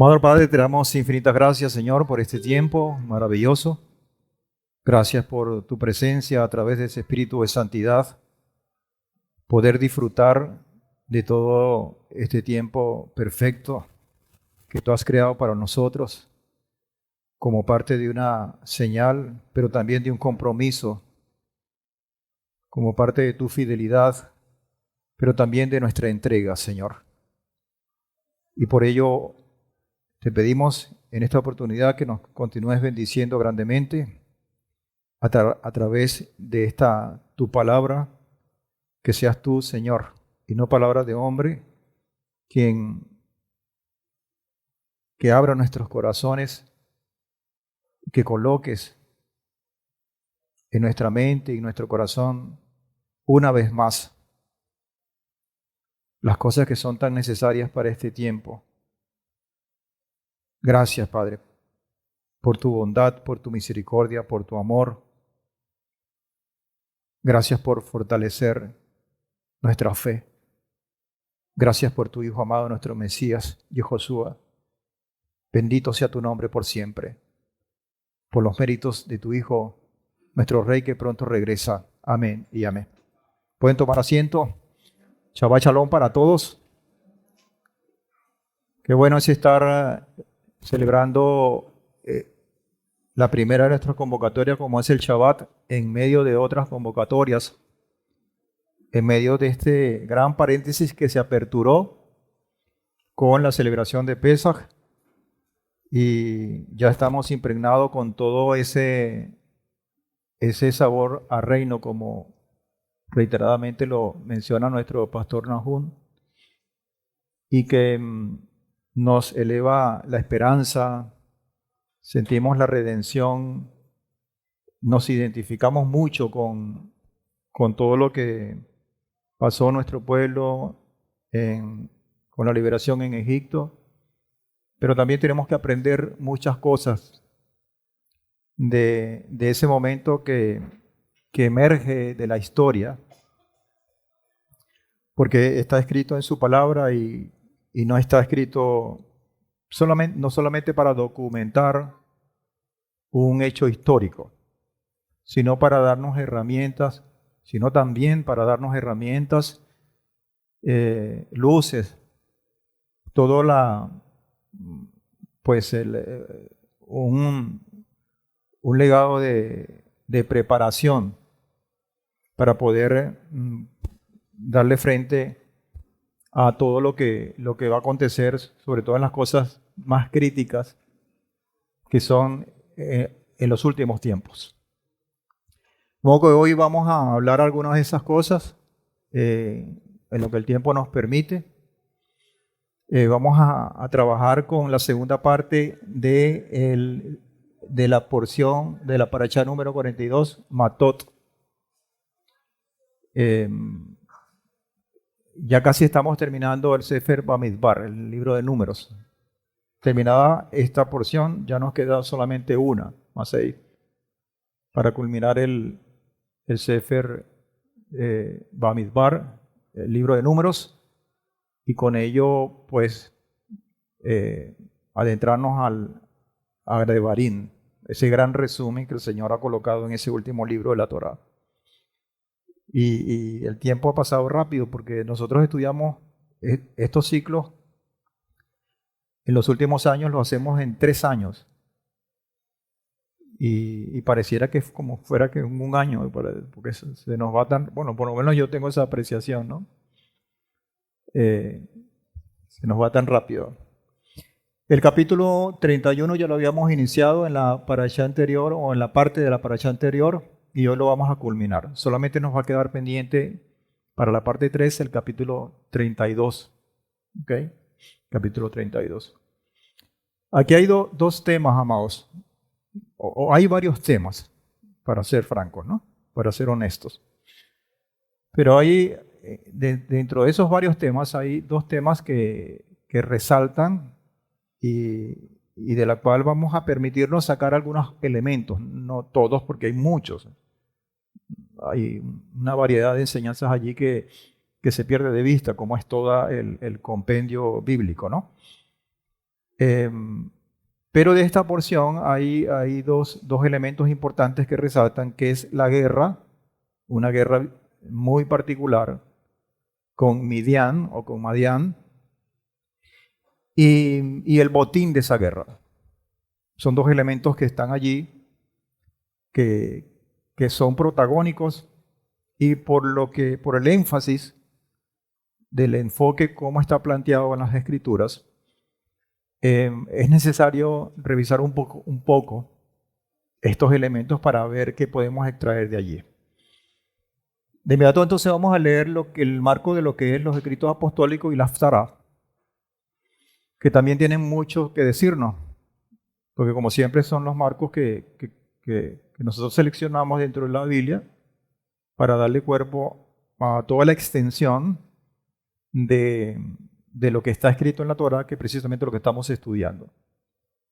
Amado Padre, te damos infinitas gracias, Señor, por este tiempo maravilloso. Gracias por tu presencia a través de ese espíritu de santidad, poder disfrutar de todo este tiempo perfecto que tú has creado para nosotros como parte de una señal, pero también de un compromiso, como parte de tu fidelidad, pero también de nuestra entrega, Señor. Y por ello te pedimos en esta oportunidad que nos continúes bendiciendo grandemente a través de esta tu palabra, que seas tú, Señor, y no palabra de hombre, quien que abra nuestros corazones, que coloques en nuestra mente y en nuestro corazón una vez más las cosas que son tan necesarias para este tiempo. Gracias, Padre, por tu bondad, por tu misericordia, por tu amor. Gracias por fortalecer nuestra fe. Gracias por tu Hijo amado, nuestro Mesías, Yehoshua. Bendito sea tu nombre por siempre, por los méritos de tu Hijo, nuestro Rey que pronto regresa. Amén y amén. ¿Pueden tomar asiento? Shabbat Shalom para todos. Qué bueno es estar celebrando la primera de nuestras convocatorias, como es el Shabbat, en medio de otras convocatorias, en medio de este gran paréntesis que se aperturó con la celebración de Pesaj, y ya estamos impregnados con todo ese sabor a reino, como reiteradamente lo menciona nuestro pastor Nahum, y que nos eleva la esperanza, sentimos la redención, nos identificamos mucho con todo lo que pasó nuestro pueblo con la liberación en Egipto, pero también tenemos que aprender muchas cosas de ese momento que emerge de la historia, porque está escrito en su palabra y no está escrito no solamente para documentar un hecho histórico, sino para darnos herramientas, sino también para darnos herramientas, luces, todo pues un legado de preparación para poder darle frente a todo lo que va a acontecer, sobre todo en las cosas más críticas que son en los últimos tiempos. Como que hoy vamos a hablar algunas de esas cosas en lo que el tiempo nos permite. Vamos a trabajar con la segunda parte de la porción de la parashá número 42, Matot. Ya casi estamos terminando el Sefer Bamidbar, el libro de números. Terminada esta porción, ya nos queda solamente una, más 6, para culminar el Sefer Bamidbar, el libro de números, y con ello, pues, adentrarnos a Devarim, ese gran resumen que el Señor ha colocado en ese último libro de la Torá. Y el tiempo ha pasado rápido porque nosotros estudiamos estos ciclos en los últimos años, los hacemos en 3 años. Y pareciera que como fuera que en un año, porque se nos va tan, bueno, por lo menos yo tengo esa apreciación, ¿no? Se nos va tan rápido. El capítulo 31 ya lo habíamos iniciado en la parashá anterior o en la parte de la parashá anterior y hoy lo vamos a culminar. Solamente nos va a quedar pendiente para la parte 3 el capítulo 32. ¿Ok? Capítulo 32. Aquí hay dos temas, amados. O hay varios temas, para ser francos, ¿no? Para ser honestos. Pero hay, dentro de esos varios temas, hay 2 temas que resaltan y de la cual vamos a permitirnos sacar algunos elementos, no todos porque hay muchos. Hay una variedad de enseñanzas allí que se pierde de vista, como es todo el compendio bíblico, ¿no? Pero de esta porción hay dos elementos importantes que resaltan, que es la guerra, una guerra muy particular con Midian o con Madián, y el botín de esa guerra. Son dos elementos que están allí, que son protagónicos, y por el énfasis del enfoque cómo está planteado en las Escrituras, es necesario revisar un poco estos elementos para ver qué podemos extraer de allí. De inmediato entonces vamos a leer el marco de lo que es los escritos apostólicos y la Haftará, que también tienen mucho que decirnos, porque como siempre son los marcos que nosotros seleccionamos dentro de la Biblia para darle cuerpo a toda la extensión de lo que está escrito en la Torá, que es precisamente lo que estamos estudiando.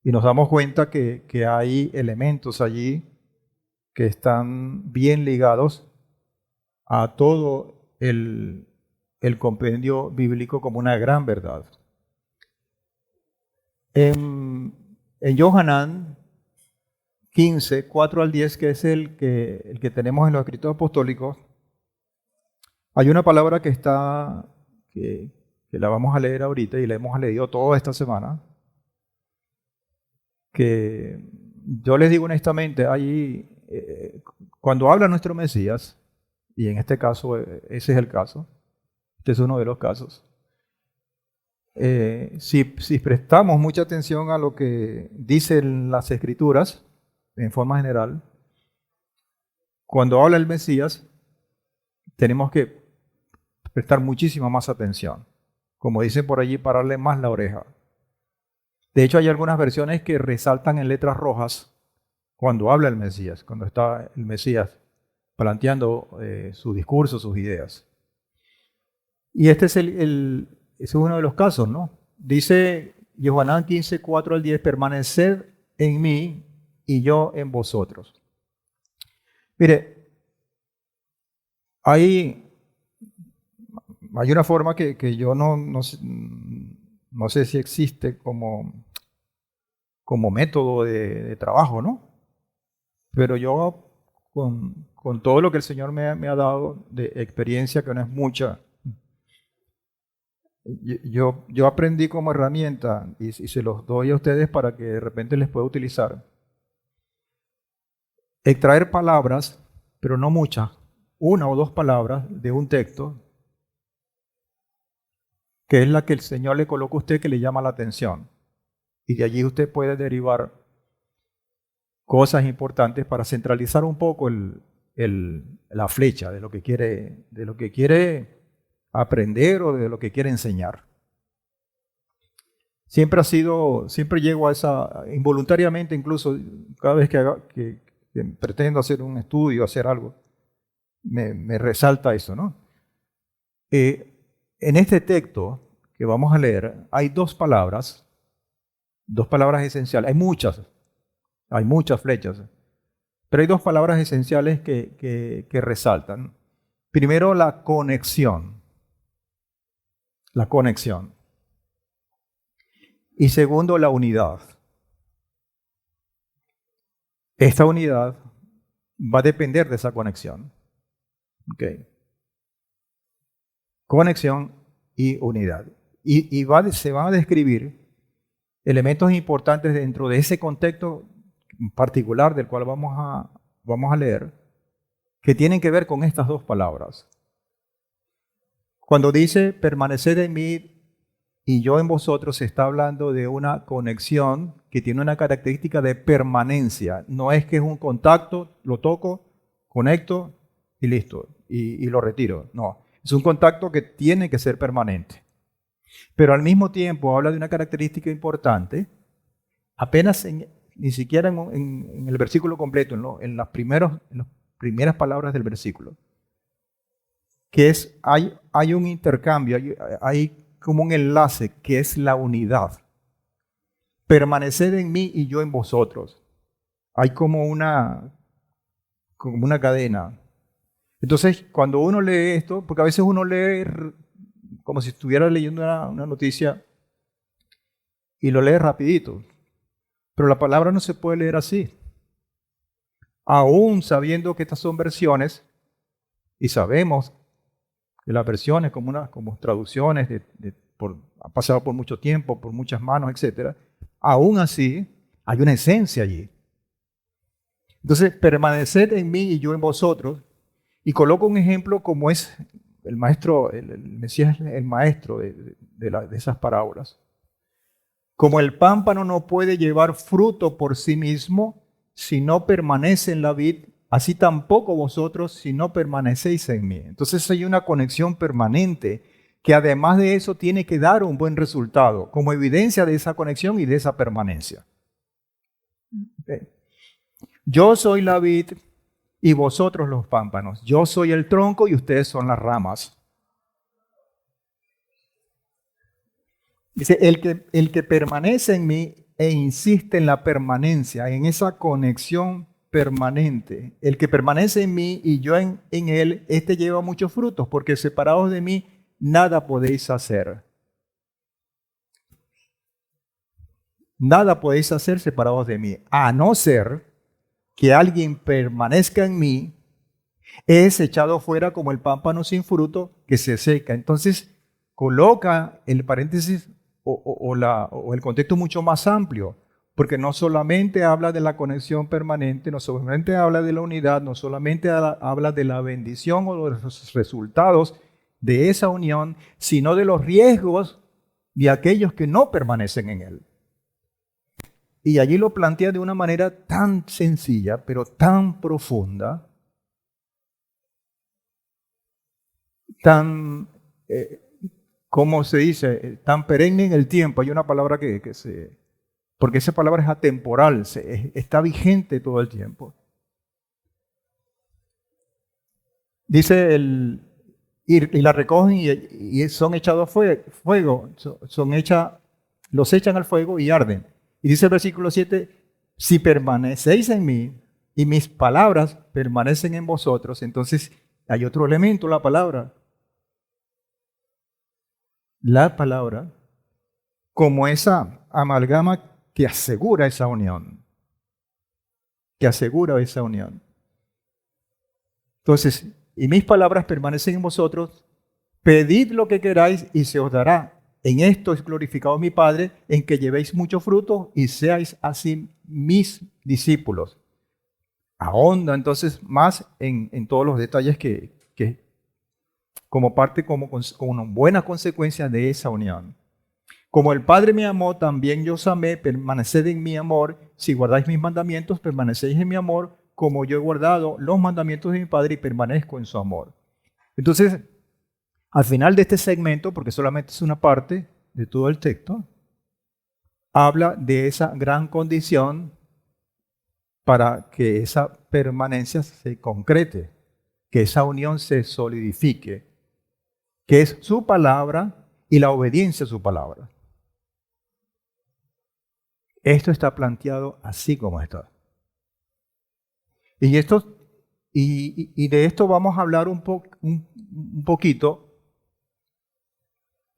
Y nos damos cuenta que hay elementos allí que están bien ligados a todo el compendio bíblico como una gran verdad. En Yohanan 15, 4 al 10, que es el que tenemos en los escritos apostólicos, hay una palabra que la vamos a leer ahorita y la hemos leído toda esta semana, que yo les digo honestamente, cuando habla nuestro Mesías, y en este caso ese es el caso, este es uno de los casos, si prestamos mucha atención a lo que dicen las Escrituras, en forma general, cuando habla el Mesías, tenemos que prestar muchísima más atención. Como dicen por allí, pararle más la oreja. De hecho, hay algunas versiones que resaltan en letras rojas cuando habla el Mesías, cuando está el Mesías planteando su discurso, sus ideas. Y este es uno de los casos, ¿no? Dice Yohanan 15, 4 al 10, permaneced en mí y yo en vosotros. Mire, hay una forma que yo no sé si existe como método de trabajo, ¿no? Pero yo, con todo lo que el Señor me ha dado de experiencia, que no es mucha, yo aprendí como herramienta, y se los doy a ustedes para que de repente les pueda utilizar, extraer palabras, pero no muchas, una o dos palabras de un texto, que es la que el Señor le coloca a usted que le llama la atención. Y de allí usted puede derivar cosas importantes para centralizar un poco la flecha de lo que quiere aprender o de lo que quiere enseñar. Siempre llego a esa, involuntariamente incluso, cada vez que pretendo hacer un estudio, hacer algo, me resalta eso, ¿no? En este texto que vamos a leer hay dos palabras esenciales. Hay muchas flechas, pero hay dos palabras esenciales que resaltan. Primero, la conexión. La conexión. Y segundo, la unidad. Esta unidad va a depender de esa conexión. Okay. Conexión y unidad. Y se van a describir elementos importantes dentro de ese contexto particular del cual vamos a leer, que tienen que ver con estas dos palabras. Cuando dice permaneced en mí y yo en vosotros, se está hablando de una conexión que tiene una característica de permanencia. No es que es un contacto, lo toco, conecto y listo, y lo retiro. No, es un contacto que tiene que ser permanente. Pero al mismo tiempo habla de una característica importante, ni siquiera en el versículo completo, en las primeras palabras del versículo, que hay un intercambio, hay como un enlace que es la unidad. Permaneced en mí y yo en vosotros. Hay como una cadena. Entonces, cuando uno lee esto, porque a veces uno lee como si estuviera leyendo una noticia y lo lees rapidito. Pero la palabra no se puede leer así. Aún sabiendo que estas son versiones, y sabemos que las versiones como traducciones han pasado por mucho tiempo, por muchas manos, etc. Aún así, hay una esencia allí. Entonces, permaneced en mí y yo en vosotros. Y coloco un ejemplo como es el maestro, el Mesías, el maestro de esas parábolas. Como el pámpano no puede llevar fruto por sí mismo si no permanece en la vid, así tampoco vosotros si no permanecéis en mí. Entonces hay una conexión permanente que además de eso tiene que dar un buen resultado como evidencia de esa conexión y de esa permanencia. Yo soy la vid y vosotros los pámpanos. Yo soy el tronco y ustedes son las ramas. Dice, el que permanece en mí e insiste en la permanencia, en esa conexión permanente. El que permanece en mí y yo en él, este lleva muchos frutos, porque separados de mí nada podéis hacer. Nada podéis hacer separados de mí, a no ser que alguien permanezca en mí, es echado fuera como el pámpano sin fruto que se seca. Entonces, coloca el paréntesis o el contexto mucho más amplio, porque no solamente habla de la conexión permanente, no solamente habla de la unidad, no solamente habla de la bendición o de los resultados de esa unión, sino de los riesgos de aquellos que no permanecen en él. Y allí lo plantea de una manera tan sencilla, pero tan profunda, tan, ¿cómo se dice? Tan perenne en el tiempo. Hay una palabra porque esa palabra es atemporal, está vigente todo el tiempo. Dice y la recogen y son echados a fuego, los echan al fuego y arden. Y dice el versículo 7, si permanecéis en mí y mis palabras permanecen en vosotros, entonces hay otro elemento, la palabra. La palabra como esa amalgama que asegura esa unión. Que asegura esa unión. Entonces, y mis palabras permanecen en vosotros, pedid lo que queráis y se os dará. En esto es glorificado mi Padre, en que llevéis mucho fruto y seáis así mis discípulos. Ahonda entonces más en todos los detalles que como parte, como una buena consecuencia de esa unión. Como el Padre me amó, también yo os amé, permaneced en mi amor. Si guardáis mis mandamientos, permanecéis en mi amor, como yo he guardado los mandamientos de mi Padre y permanezco en su amor. Entonces, al final de este segmento, porque solamente es una parte de todo el texto, habla de esa gran condición para que esa permanencia se concrete, que esa unión se solidifique, que es su palabra y la obediencia a su palabra. Esto está planteado así como está. Y de esto vamos a hablar un poquito.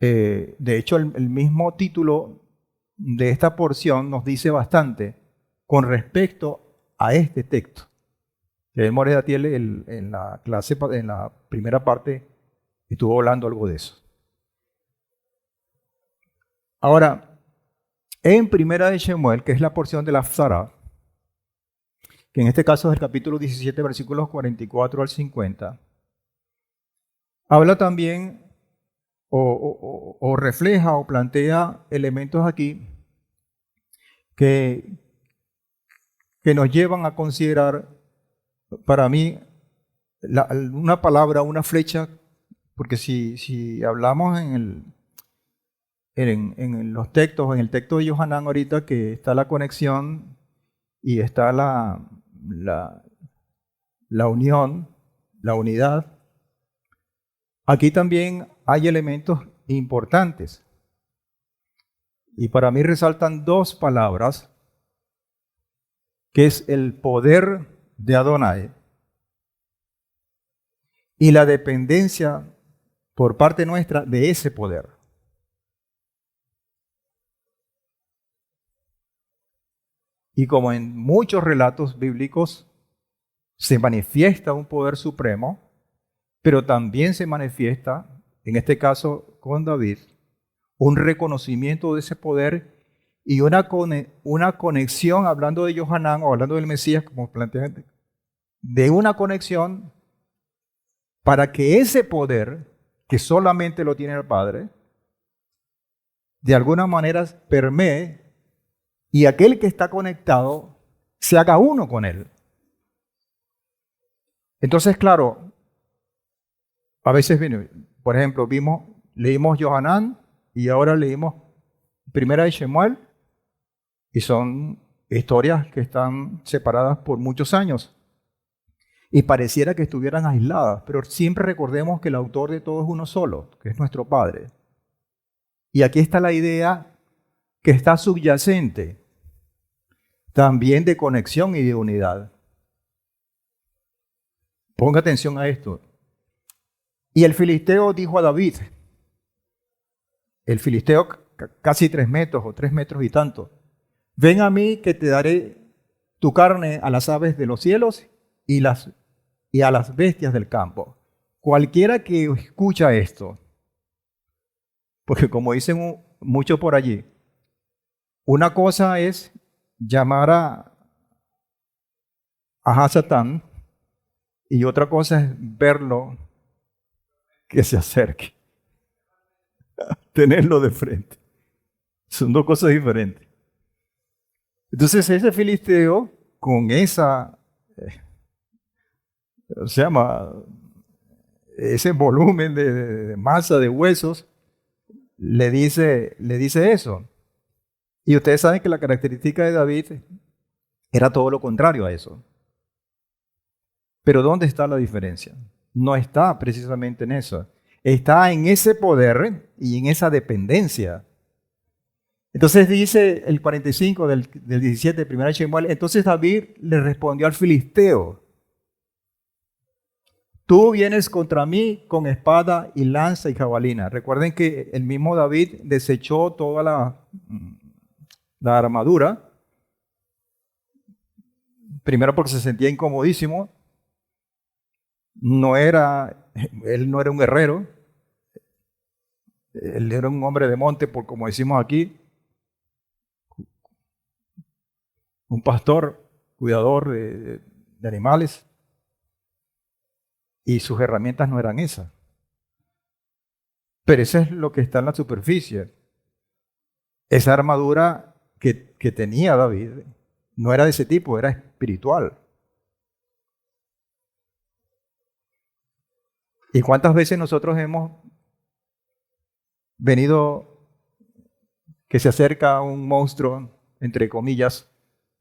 De hecho, el mismo título de esta porción nos dice bastante con respecto a este texto. El Moreda Tiele en la clase, en la primera parte, estuvo hablando algo de eso. Ahora, en Primera de Shemuel, que es la porción de la Haftará, que en este caso es el capítulo 17, versículos 44 al 50, habla también o refleja o plantea elementos aquí que nos llevan a considerar, para mí, una palabra, una flecha, porque si hablamos en los textos, en el texto de Yohanan ahorita, que está la conexión y está la unión, la unidad, aquí también hay elementos importantes. Y para mí resaltan dos palabras, que es el poder de Adonai y la dependencia por parte nuestra de ese poder. Y como en muchos relatos bíblicos se manifiesta un poder supremo, pero también se manifiesta, en este caso con David, un reconocimiento de ese poder y una conexión, hablando de Johanán o hablando del Mesías, como plantean, de una conexión para que ese poder, que solamente lo tiene el Padre, de alguna manera permee y aquel que está conectado se haga uno con él. Entonces, claro, a veces, por ejemplo, leímos Johanán y ahora leímos Primera de Shemuel y son historias que están separadas por muchos años y pareciera que estuvieran aisladas, pero siempre recordemos que el autor de todo es uno solo, que es nuestro Padre. Y aquí está la idea que está subyacente también de conexión y de unidad. Ponga atención a esto. Y el filisteo dijo a David, el filisteo casi 3 metros o 3 metros y tanto, ven a mí que te daré tu carne a las aves de los cielos y a las bestias del campo. Cualquiera que escucha esto, porque como dicen muchos por allí, una cosa es llamar a Satán y otra cosa es verlo que se acerque, tenerlo de frente. Son dos cosas diferentes. Entonces ese filisteo con esa, se llama, ese volumen de masa de huesos, le dice eso. Y ustedes saben que la característica de David era todo lo contrario a eso. Pero ¿dónde está la diferencia? No está precisamente en eso. Está en ese poder y en esa dependencia. Entonces dice el 45 del 17 de 1 Shemuel, entonces David le respondió al filisteo, tú vienes contra mí con espada y lanza y jabalina. Recuerden que el mismo David desechó toda la armadura, primero porque se sentía incomodísimo, él no era un guerrero, él era un hombre de monte, como decimos aquí, un pastor, cuidador de animales, y sus herramientas no eran esas. Pero eso es lo que está en la superficie. Esa armadura que tenía David no era de ese tipo, era espiritual. ¿Y cuántas veces nosotros hemos venido que se acerca un monstruo, entre comillas,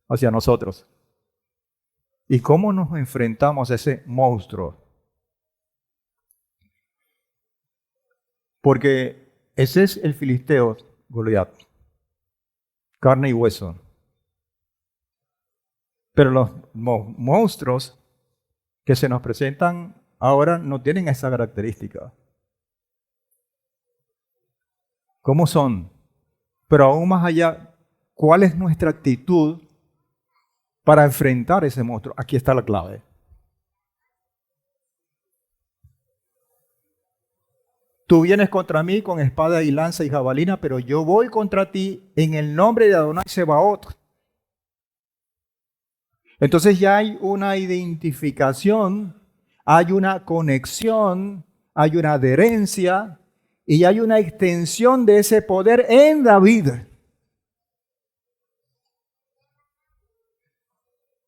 hacia nosotros? ¿Y cómo nos enfrentamos a ese monstruo? Porque ese es el filisteo, Goliat, carne y hueso. Pero los monstruos que se nos presentan ahora no tienen esa característica. ¿Cómo son? Pero aún más allá, ¿cuál es nuestra actitud para enfrentar ese monstruo? Aquí está la clave. Tú vienes contra mí con espada y lanza y jabalina, pero yo voy contra ti en el nombre de Adonai Sebaot. Entonces ya hay una identificación, hay una conexión, hay una adherencia y hay una extensión de ese poder en David.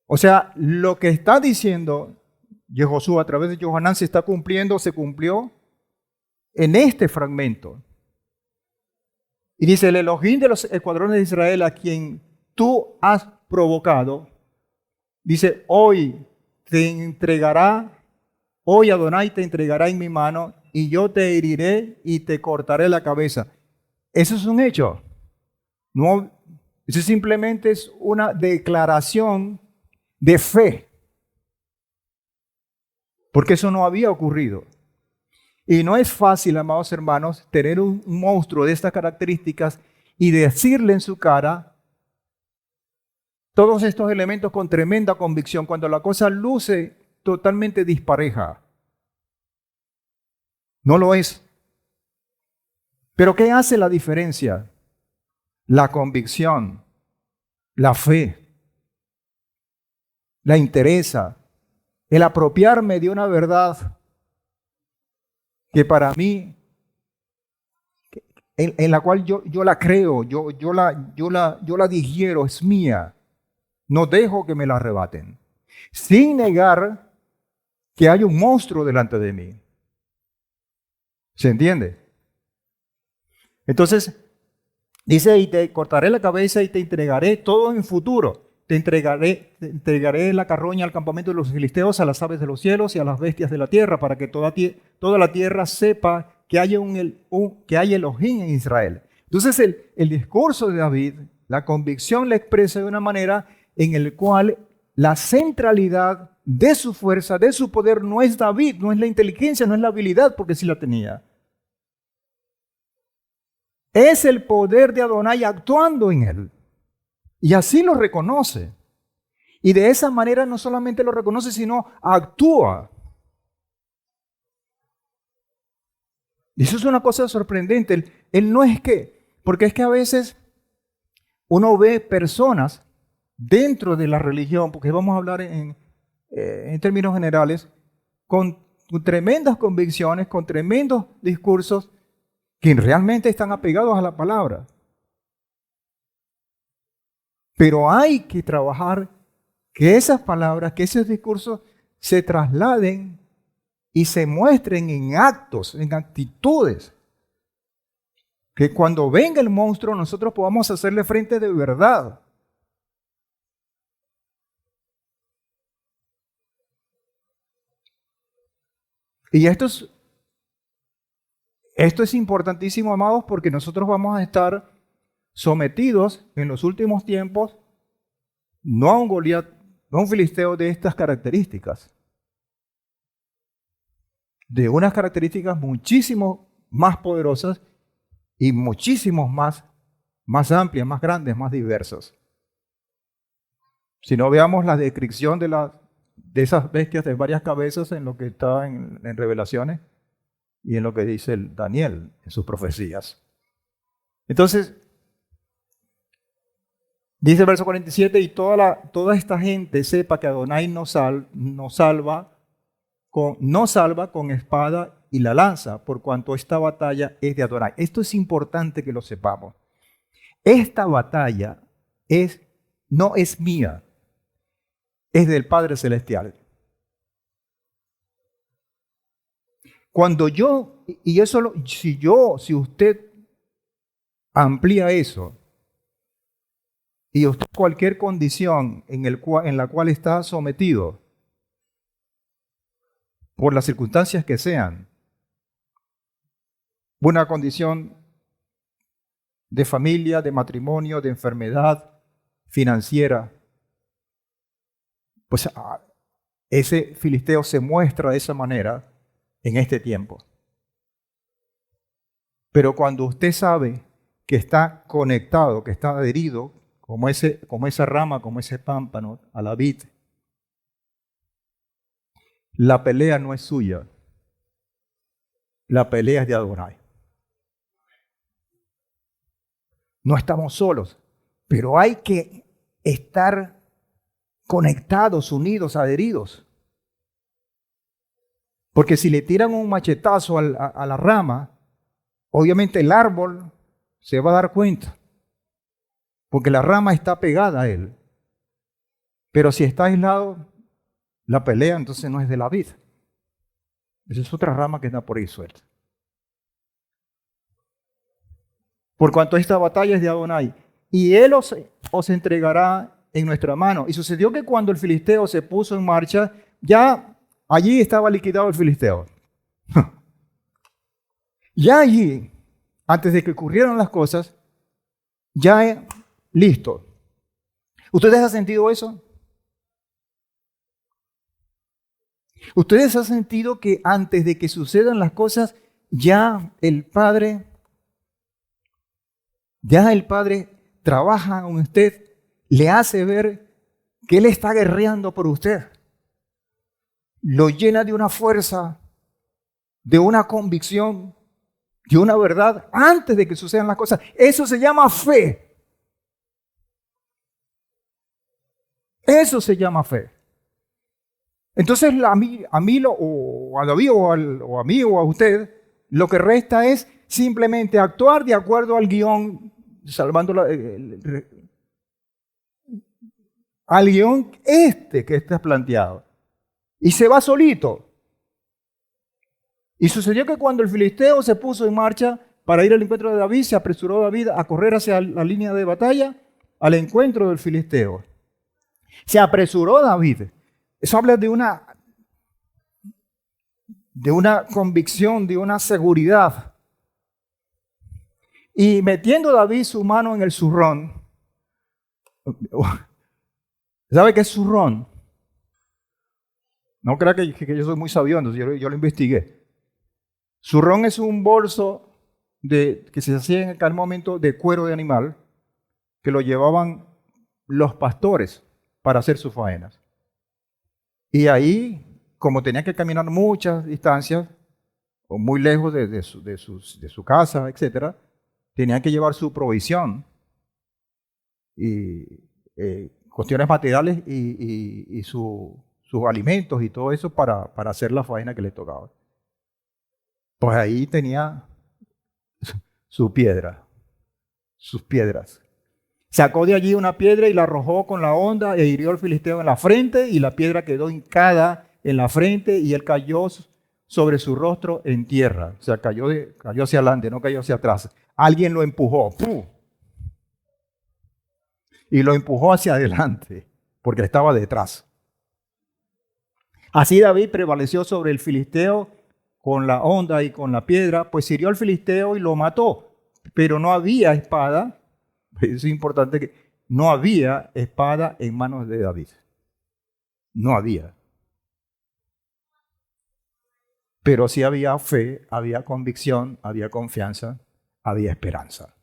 O sea, lo que está diciendo Yehoshua a través de Johanán se está cumpliendo, se cumplió en este fragmento. Y dice, el Elohim de los escuadrones de Israel a quien tú has provocado, dice, hoy Adonai te entregará en mi mano y yo te heriré y te cortaré la cabeza. Eso es un hecho. No, eso simplemente es una declaración de fe. Porque eso no había ocurrido. Y no es fácil, amados hermanos, tener un monstruo de estas características y decirle en su cara, Todos estos elementos con tremenda convicción, cuando la cosa luce totalmente dispareja. No lo es. Pero ¿qué hace la diferencia? La convicción, la fe, la interesa, el apropiarme de una verdad que para mí, en la cual yo la creo, yo la digiero, es mía. No dejo que me la arrebaten, sin negar que hay un monstruo delante de mí. ¿Se entiende? Entonces, dice, y te cortaré la cabeza y te entregaré todo en futuro. Te entregaré la carroña al campamento de los filisteos, a las aves de los cielos y a las bestias de la tierra, para que toda la tierra sepa que hay que hay Elohim en Israel. Entonces el discurso de David, la convicción la expresa de una manera en la cual la centralidad de su fuerza, de su poder, no es David, no es la inteligencia, no es la habilidad, porque sí la tenía. Es el poder de Adonai actuando en él. Y así lo reconoce. Y de esa manera no solamente lo reconoce, sino actúa. Y eso es una cosa sorprendente. Él no es porque es que a veces uno ve personas dentro de la religión, porque vamos a hablar en términos generales, con tremendas convicciones, con tremendos discursos, que realmente están apegados a la palabra. Pero hay que trabajar que esas palabras, que esos discursos se trasladen y se muestren en actos, en actitudes. Que cuando venga el monstruo nosotros podamos hacerle frente de verdad. Y esto es importantísimo, amados, porque nosotros vamos a estar sometidos en los últimos tiempos no a un Goliat, no a un filisteo de estas características, de unas características muchísimo más poderosas y muchísimo más amplias, más grandes, más diversas. Si no, veamos la descripción de esas bestias de varias cabezas en lo que está en Revelaciones y en lo que dice Daniel en sus profecías. Entonces, dice el verso 47, y toda esta gente sepa que Adonai no salva con espada y la lanza, por cuanto esta batalla es de Adonai. Esto es importante que lo sepamos. Esta batalla no es mía, es del Padre Celestial. Cuando si usted amplía eso, y usted cualquier condición en la cual está sometido, por las circunstancias que sean, una condición de familia, de matrimonio, de enfermedad financiera, pues ese filisteo se muestra de esa manera en este tiempo. Pero cuando usted sabe que está conectado, que está adherido, como esa rama, como ese pámpano a la vid, la pelea no es suya, la pelea es de Adonai. No estamos solos, pero hay que estar conectados, unidos, adheridos. Porque si le tiran un machetazo a la rama, obviamente el árbol se va a dar cuenta, porque la rama está pegada a él. Pero si está aislado, la pelea entonces no es de la vid. Esa es otra rama que está por ahí suelta. Por cuanto esta batalla es de Adonai, y él os entregará en nuestra mano. Y sucedió que cuando el filisteo se puso en marcha, ya allí estaba liquidado el filisteo. Ya allí, antes de que ocurrieran las cosas, ya listo. ¿Ustedes han sentido eso? ¿Ustedes han sentido que antes de que sucedan las cosas, ya el Padre trabaja con usted le hace ver que Él está guerreando por usted. Lo llena de una fuerza, de una convicción, de una verdad antes de que sucedan las cosas. Eso se llama fe. Eso se llama fe. Entonces a mí o a David o a mí o a usted, lo que resta es simplemente actuar de acuerdo al guión, salvando al guión que está planteado. Y se va solito. Y sucedió que cuando el filisteo se puso en marcha para ir al encuentro de David, se apresuró David a correr hacia la línea de batalla al encuentro del filisteo. Se apresuró David. Eso habla de una convicción, de una seguridad. Y metiendo David su mano en el zurrón. ¿Sabe qué es zurrón? No crea que yo soy muy sabio, entonces yo lo investigué. Zurrón es un bolso que se hacía en aquel momento de cuero de animal, que lo llevaban los pastores para hacer sus faenas. Y ahí, como tenía que caminar muchas distancias, o muy lejos de su casa, etc., tenían que llevar su provisión, y cuestiones materiales y sus alimentos y todo eso para hacer la faena que le tocaba. Pues ahí tenía su piedra, sus piedras. Sacó de allí una piedra y la arrojó con la honda e hirió al filisteo en la frente, y la piedra quedó hincada en la frente y él cayó sobre su rostro en tierra. O sea, cayó hacia adelante, no cayó hacia atrás. Alguien lo empujó. ¡Pum! Y lo empujó hacia adelante porque estaba detrás. Así David prevaleció sobre el filisteo con la honda y con la piedra, pues hirió al filisteo y lo mató. Pero no había espada. Es importante que no había espada en manos de David. No había. Pero sí había fe, había convicción, había confianza, había esperanza.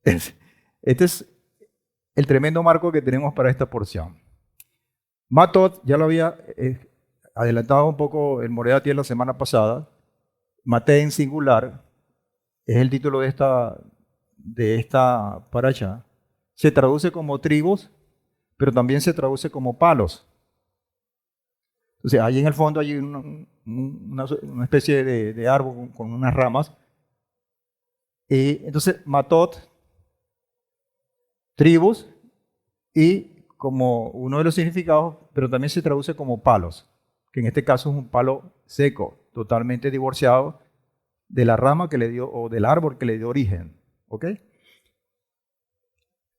Este es el tremendo marco que tenemos para esta porción. Matot, ya lo había adelantado un poco el Moreati la semana pasada. Maté en singular es el título de esta parasha. Se traduce como tribus, pero también se traduce como palos. Entonces, ahí en el fondo hay una especie de árbol con unas ramas. Entonces, Matot, tribus, y como uno de los significados, pero también se traduce como palos, que en este caso es un palo seco, totalmente divorciado de la rama que le dio, o del árbol que le dio origen. ¿Ok?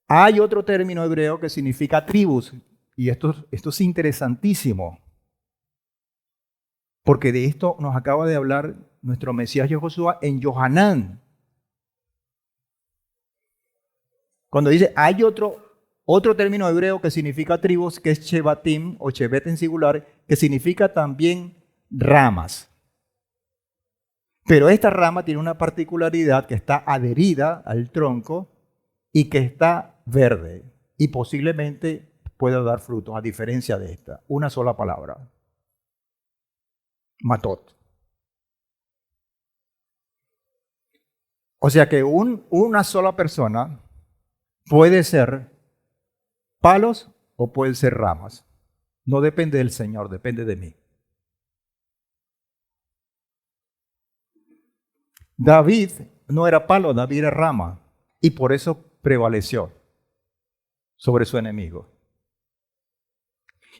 Hay otro término hebreo que significa tribus, y esto es interesantísimo, porque de esto nos acaba de hablar nuestro Mesías Yehoshua en Yohanan. Cuando dice, hay otro término hebreo que significa tribus, que es shebatim, o shebet en singular, que significa también ramas. Pero esta rama tiene una particularidad, que está adherida al tronco y que está verde, y posiblemente pueda dar frutos, a diferencia de esta. Una sola palabra. Matot. O sea que una sola persona puede ser palos o puede ser ramas. No depende del Señor, depende de mí. David no era palo, David era rama, y por eso prevaleció sobre su enemigo.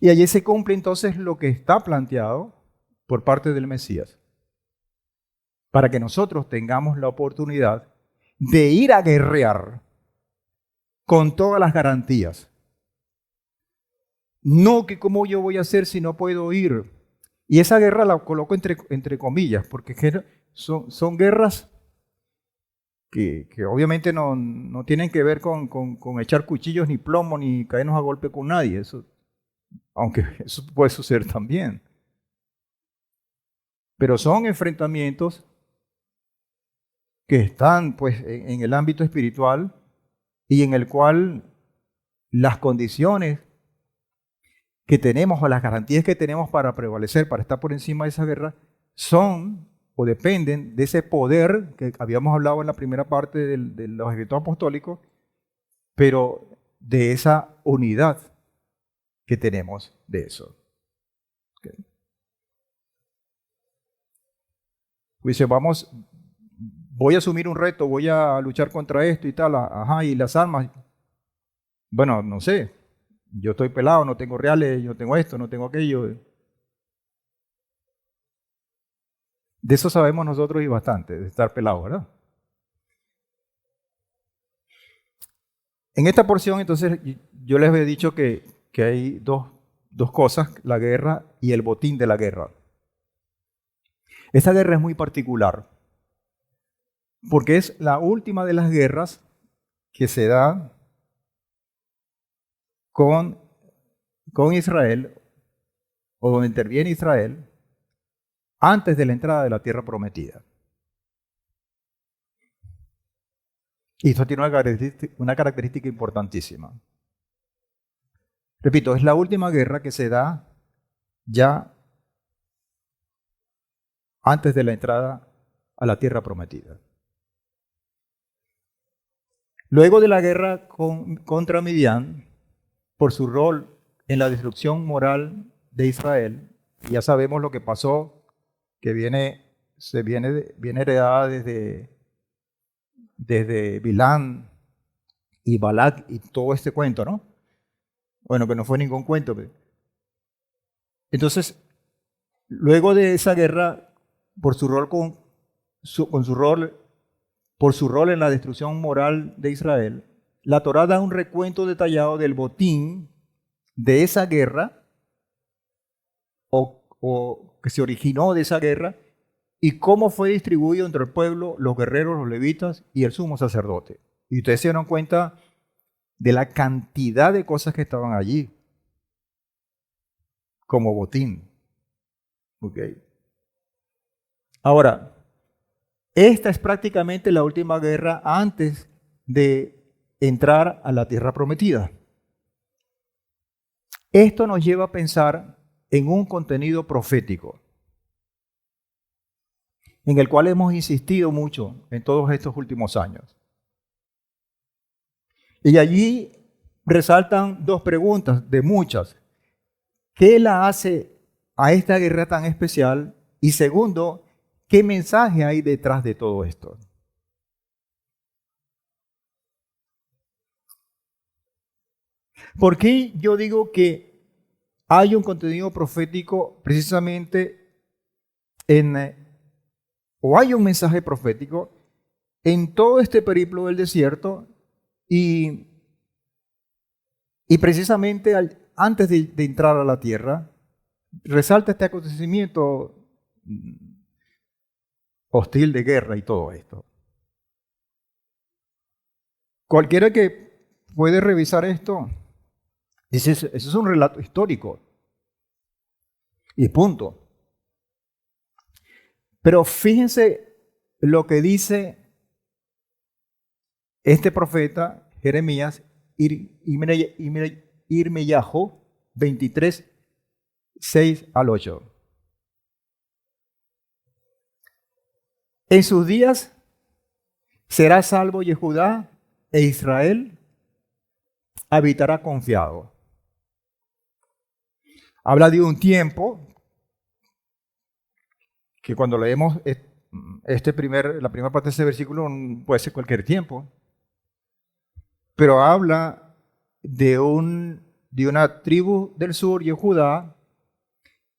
Y allí se cumple entonces lo que está planteado por parte del Mesías, para que nosotros tengamos la oportunidad de ir a guerrear con todas las garantías. No que cómo yo voy a hacer si no puedo ir. Y esa guerra la coloco entre comillas, porque son guerras que obviamente no tienen que ver con echar cuchillos, ni plomo, ni caernos a golpe con nadie. Aunque eso puede suceder también. Pero son enfrentamientos que están pues en el ámbito espiritual y en el cual las condiciones que tenemos o las garantías que tenemos para prevalecer, para estar por encima de esa guerra, son o dependen de ese poder que habíamos hablado en la primera parte de los escritos apostólicos, pero de esa unidad que tenemos de eso. Okay. Dice, voy a asumir un reto, voy a luchar contra esto y tal, ajá, y las armas, bueno, no sé, yo estoy pelado, no tengo reales, yo tengo esto, no tengo aquello. De eso sabemos nosotros y bastante, de estar pelado, ¿verdad? En esta porción, entonces, yo les había dicho que hay dos cosas, la guerra y el botín de la guerra. Esta guerra es muy particular, porque es la última de las guerras que se da con Israel, o donde interviene Israel, antes de la entrada de la tierra prometida. Y esto tiene una característica importantísima. Repito, es la última guerra que se da ya antes de la entrada a la tierra prometida. Luego de la guerra contra Midian, por su rol en la destrucción moral de Israel, ya sabemos lo que pasó, que viene heredada desde Bilán y Balac y todo este cuento, ¿no? Bueno, que no fue ningún cuento. Entonces, luego de esa guerra, por su rol en la destrucción moral de Israel, la Torá da un recuento detallado del botín de esa guerra o que se originó de esa guerra y cómo fue distribuido entre el pueblo, los guerreros, los levitas y el sumo sacerdote. Y ustedes se dieron cuenta de la cantidad de cosas que estaban allí como botín. ¿Okay? Ahora, esta es prácticamente la última guerra antes de entrar a la tierra prometida. Esto nos lleva a pensar en un contenido profético, en el cual hemos insistido mucho en todos estos últimos años. Y allí resaltan dos preguntas de muchas. ¿Qué la hace a esta guerra tan especial? Y segundo, ¿qué mensaje hay detrás de todo esto? ¿Por qué yo digo que hay un contenido profético precisamente o hay un mensaje profético en todo este periplo del desierto y precisamente antes de entrar a la tierra, resalta este acontecimiento hostil de guerra y todo esto? Cualquiera que puede revisar esto, dice, eso es un relato histórico. Y punto. Pero fíjense lo que dice este profeta Jeremías, Irmeyajo 23, 6 al 8. En sus días será salvo Yehudá e Israel habitará confiado. Habla de un tiempo que cuando leemos la primera parte de ese versículo puede ser cualquier tiempo, pero habla de una tribu del sur, Judá,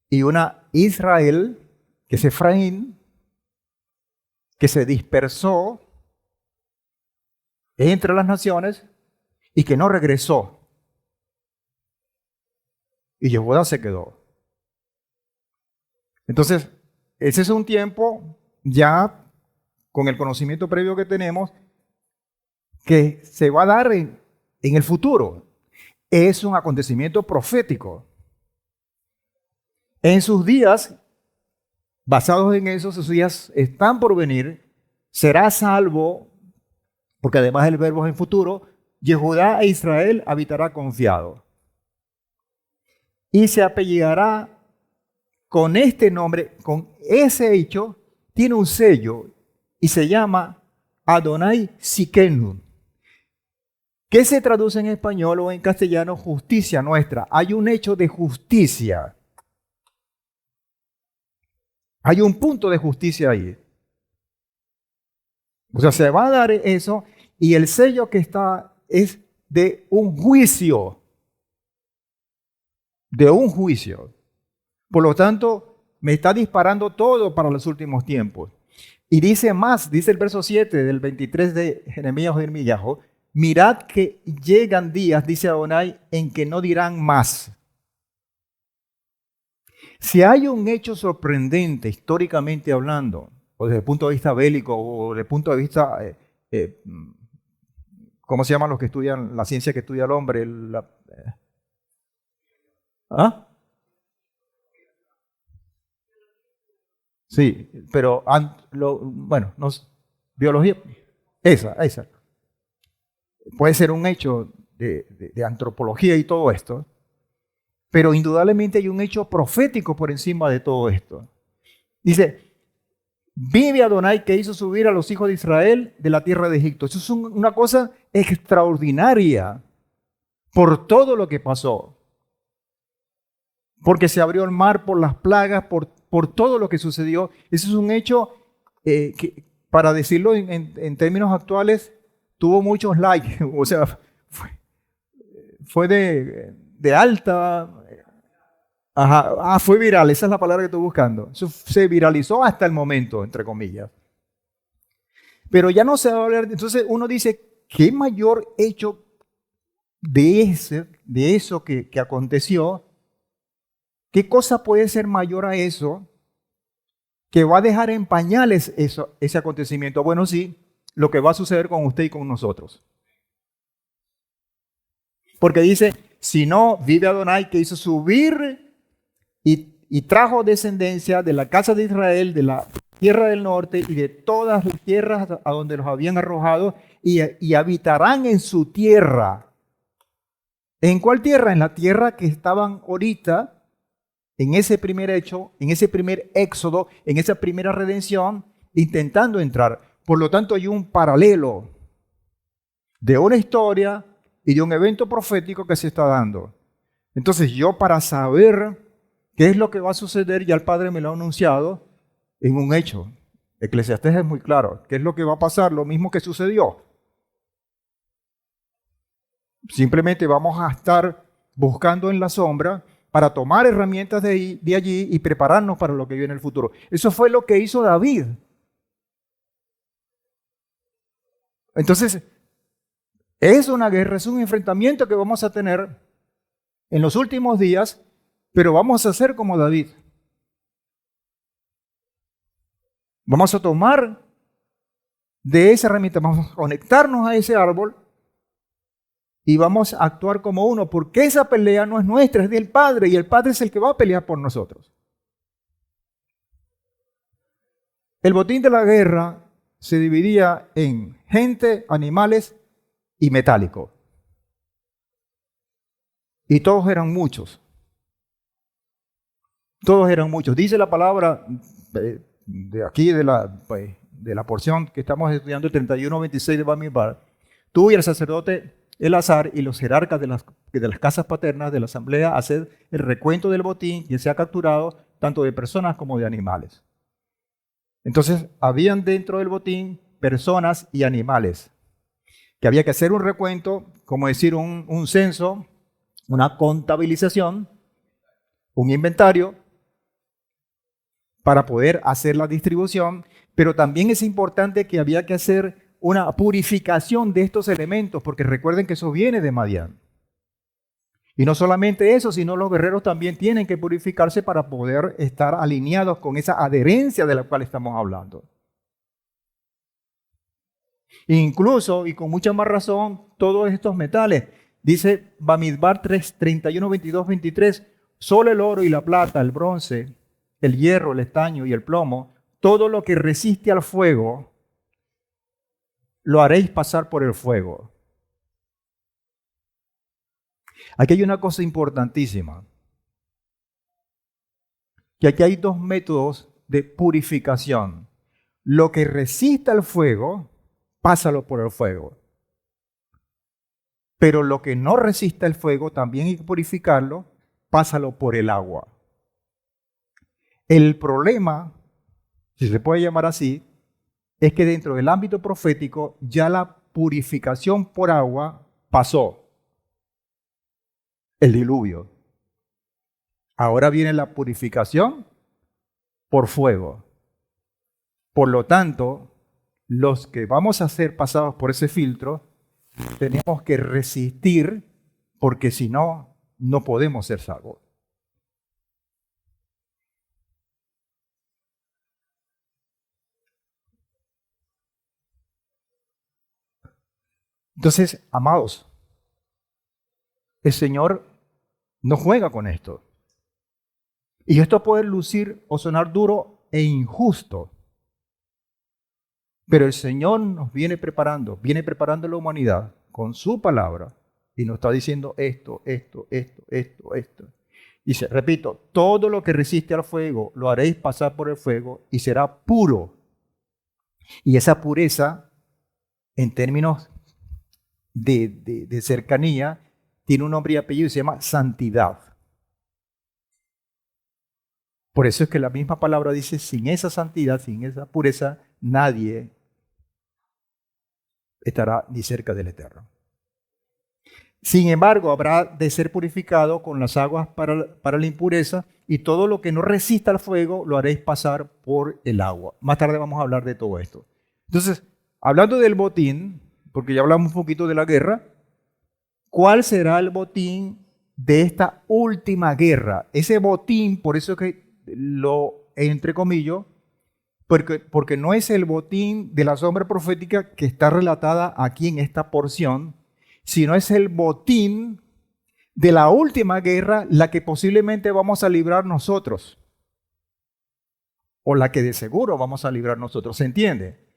y una Israel, que es Efraín, que se dispersó entre las naciones y que no regresó. Y Judá se quedó. Entonces, ese es un tiempo ya con el conocimiento previo que tenemos que se va a dar en el futuro. Es un acontecimiento profético. En sus días, basados en eso, sus días están por venir, será salvo, porque además el verbo es en futuro, Yehudá e Israel habitará confiado. Y se apellidará con este nombre, con ese hecho, tiene un sello y se llama Adonai Sikenu. ¿Qué se traduce en español o en castellano? Justicia nuestra. Hay un hecho de justicia. Hay un punto de justicia ahí. O sea, se va a dar eso y el sello que está es de un juicio. De un juicio. Por lo tanto, me está disparando todo para los últimos tiempos. Y dice más, dice el verso 7 del 23 de Jeremías o Jeremías, mirad que llegan días, dice Adonai, en que no dirán más. Si hay un hecho sorprendente históricamente hablando, o desde el punto de vista bélico, o desde el punto de vista, ¿cómo se llaman los que estudian la ciencia que estudia el hombre? ¿Ah? Sí, pero bueno, biología, esa. Puede ser un hecho de antropología y todo esto, pero indudablemente hay un hecho profético por encima de todo esto. Dice, vive Adonai que hizo subir a los hijos de Israel de la tierra de Egipto. Eso es una cosa extraordinaria por todo lo que pasó. Porque se abrió el mar por las plagas, por todo lo que sucedió. Eso es un hecho que, para decirlo en términos actuales, tuvo muchos likes. O sea, fue de alta. Ajá, fue viral, esa es la palabra que estoy buscando. Eso se viralizó hasta el momento, entre comillas. Pero ya no se va a hablar. Entonces uno dice, ¿qué mayor hecho de eso que aconteció? ¿Qué cosa puede ser mayor a eso que va a dejar en pañales ese acontecimiento? Bueno, sí, lo que va a suceder con usted y con nosotros. Porque dice, si no, vive Adonai que hizo subir y trajo descendencia de la casa de Israel, de la tierra del norte y de todas las tierras a donde los habían arrojado y habitarán en su tierra. ¿En cuál tierra? En la tierra que estaban ahorita, en ese primer hecho, en ese primer éxodo, en esa primera redención, intentando entrar. Por lo tanto, hay un paralelo de una historia y de un evento profético que se está dando. Entonces, yo para saber qué es lo que va a suceder, ya el Padre me lo ha anunciado en un hecho. Eclesiastés es muy claro. ¿Qué es lo que va a pasar? Lo mismo que sucedió. Simplemente vamos a estar buscando en la sombra para tomar herramientas de allí y prepararnos para lo que viene en el futuro. Eso fue lo que hizo David. Entonces, es una guerra, es un enfrentamiento que vamos a tener en los últimos días, pero vamos a hacer como David. Vamos a tomar de esa herramienta, vamos a conectarnos a ese árbol y vamos a actuar como uno, porque esa pelea no es nuestra, es del Padre, y el Padre es el que va a pelear por nosotros. El botín de la guerra se dividía en gente, animales y metálico. Y todos eran muchos. Todos eran muchos. Dice la palabra de aquí, de la porción que estamos estudiando, el 31:26 de Bamidbar. Tú y el sacerdote Elazar y los jerarcas de las casas paternas de la asamblea haced el recuento del botín que se ha capturado, tanto de personas como de animales. Entonces, habían dentro del botín personas y animales, que había que hacer un recuento, como decir un censo, una contabilización, un inventario, para poder hacer la distribución, pero también es importante que había que hacer una purificación de estos elementos, porque recuerden que eso viene de Madián. Y no solamente eso, sino los guerreros también tienen que purificarse para poder estar alineados con esa adherencia de la cual estamos hablando. Incluso, y con mucha más razón, todos estos metales. Dice Bamidbar 3, 31, 22, 23, solo el oro y la plata, el bronce, el hierro, el estaño y el plomo, todo lo que resiste al fuego, lo haréis pasar por el fuego. Aquí hay una cosa importantísima, que aquí hay dos métodos de purificación. Lo que resista el fuego, pásalo por el fuego. Pero lo que no resista el fuego, también hay que purificarlo, pásalo por el agua. El problema, si se puede llamar así, es que dentro del ámbito profético ya la purificación por agua pasó, el diluvio. Ahora viene la purificación por fuego. Por lo tanto, los que vamos a ser pasados por ese filtro, tenemos que resistir, porque si no, no podemos ser salvos. Entonces, amados, el Señor no juega con esto. Y esto puede lucir o sonar duro e injusto. Pero el Señor nos viene preparando a la humanidad con su palabra y nos está diciendo esto. Dice, repito, todo lo que resiste al fuego lo haréis pasar por el fuego y será puro. Y esa pureza, en términos de cercanía, tiene un nombre y apellido y se llama santidad. Por eso es que la misma palabra dice, sin esa santidad, sin esa pureza, nadie estará ni cerca del Eterno. Sin embargo, habrá de ser purificado con las aguas para la impureza, y todo lo que no resista al fuego lo haréis pasar por el agua. Más tarde vamos a hablar de todo esto. Entonces, hablando del botín, porque ya hablamos un poquito de la guerra, ¿cuál será el botín de esta última guerra? Ese botín, por eso es que lo entrecomillo, porque no es el botín de la sombra profética que está relatada aquí en esta porción, sino es el botín de la última guerra, la que posiblemente vamos a librar nosotros, o la que de seguro vamos a librar nosotros, ¿se entiende?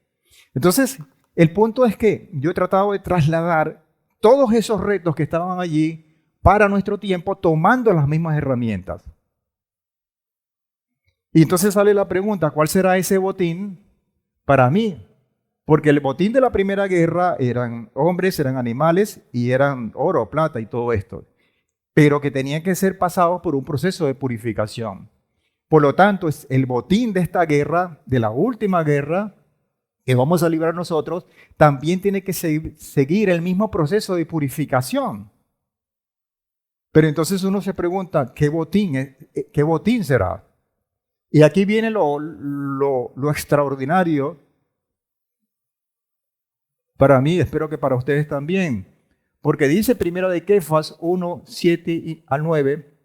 Entonces, el punto es que yo he tratado de trasladar todos esos retos que estaban allí para nuestro tiempo, tomando las mismas herramientas. Y entonces sale la pregunta, ¿cuál será ese botín para mí? Porque el botín de la primera guerra eran hombres, eran animales y eran oro, plata y todo esto, pero que tenían que ser pasados por un proceso de purificación. Por lo tanto, es el botín de esta guerra, de la última guerra que vamos a librar nosotros, también tiene que seguir el mismo proceso de purificación. Pero entonces uno se pregunta, ¿qué botín será? Y aquí viene lo extraordinario para mí, espero que para ustedes también. Porque dice primero de Kefas 1, 7 al 9,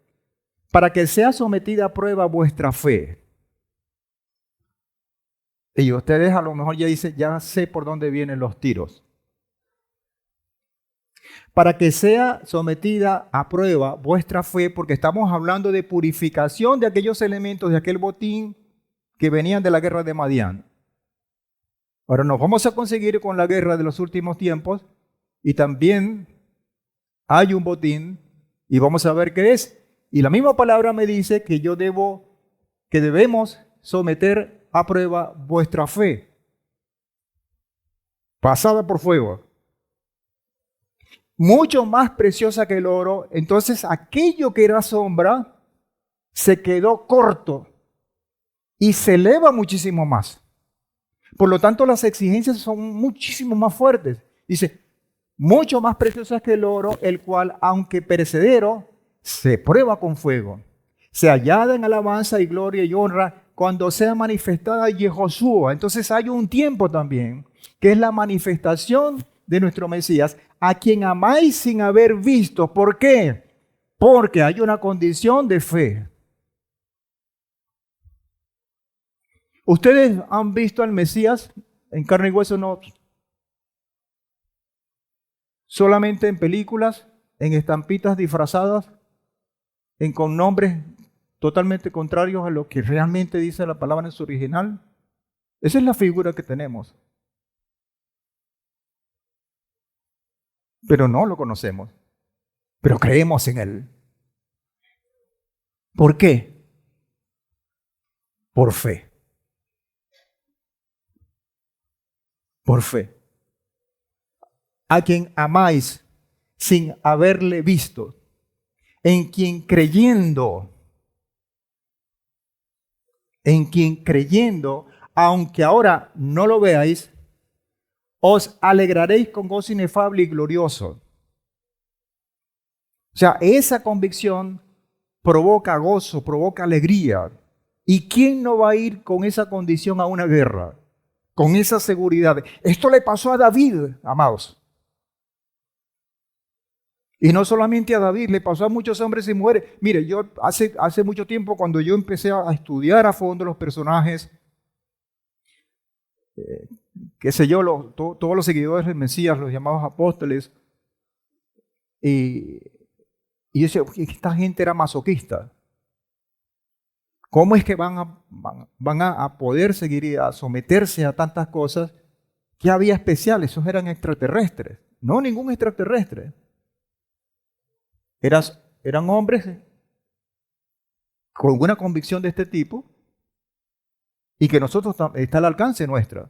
para que sea sometida a prueba vuestra fe. Y ustedes a lo mejor ya dicen, ya sé por dónde vienen los tiros. Para que sea sometida a prueba vuestra fe, porque estamos hablando de purificación de aquellos elementos de aquel botín que venían de la guerra de Madián. Ahora nos vamos a conseguir con la guerra de los últimos tiempos y también hay un botín y vamos a ver qué es. Y la misma palabra me dice que debemos someter a prueba vuestra fe, pasada por fuego. Mucho más preciosa que el oro. Entonces aquello que era sombra se quedó corto y se eleva muchísimo más. Por lo tanto, las exigencias son muchísimo más fuertes. Dice, mucho más preciosas que el oro, el cual, aunque perecedero, se prueba con fuego. Se añade en alabanza y gloria y honra cuando sea manifestada Yehoshua. Entonces hay un tiempo también, que es la manifestación de nuestro Mesías, a quien amáis sin haber visto. ¿Por qué? Porque hay una condición de fe. ¿Ustedes han visto al Mesías en carne y hueso? No. Solamente en películas, en estampitas disfrazadas, con nombres totalmente contrarios a lo que realmente dice la palabra en su original. Esa es la figura que tenemos. Pero no lo conocemos. pero creemos en Él. ¿Por qué? Por fe. Por fe. A quien amáis sin haberle visto, en quien creyendo, aunque ahora no lo veáis, os alegraréis con gozo inefable y glorioso. O sea, esa convicción provoca gozo, provoca alegría. ¿Y quién no va a ir con esa condición a una guerra? Con esa seguridad. Esto le pasó a David, amados. Y no solamente a David, le pasó a muchos hombres y mujeres. Mire, yo hace mucho tiempo, cuando yo empecé a estudiar a fondo los personajes, qué sé yo, todos los seguidores del Mesías, los llamados apóstoles, y yo decía, esta gente era masoquista. ¿Cómo es que van a poder seguir y a someterse a tantas cosas? ¿Qué había especial? Esos eran extraterrestres. No, ningún extraterrestre. Eran hombres con una convicción de este tipo y que nosotros está al alcance nuestra.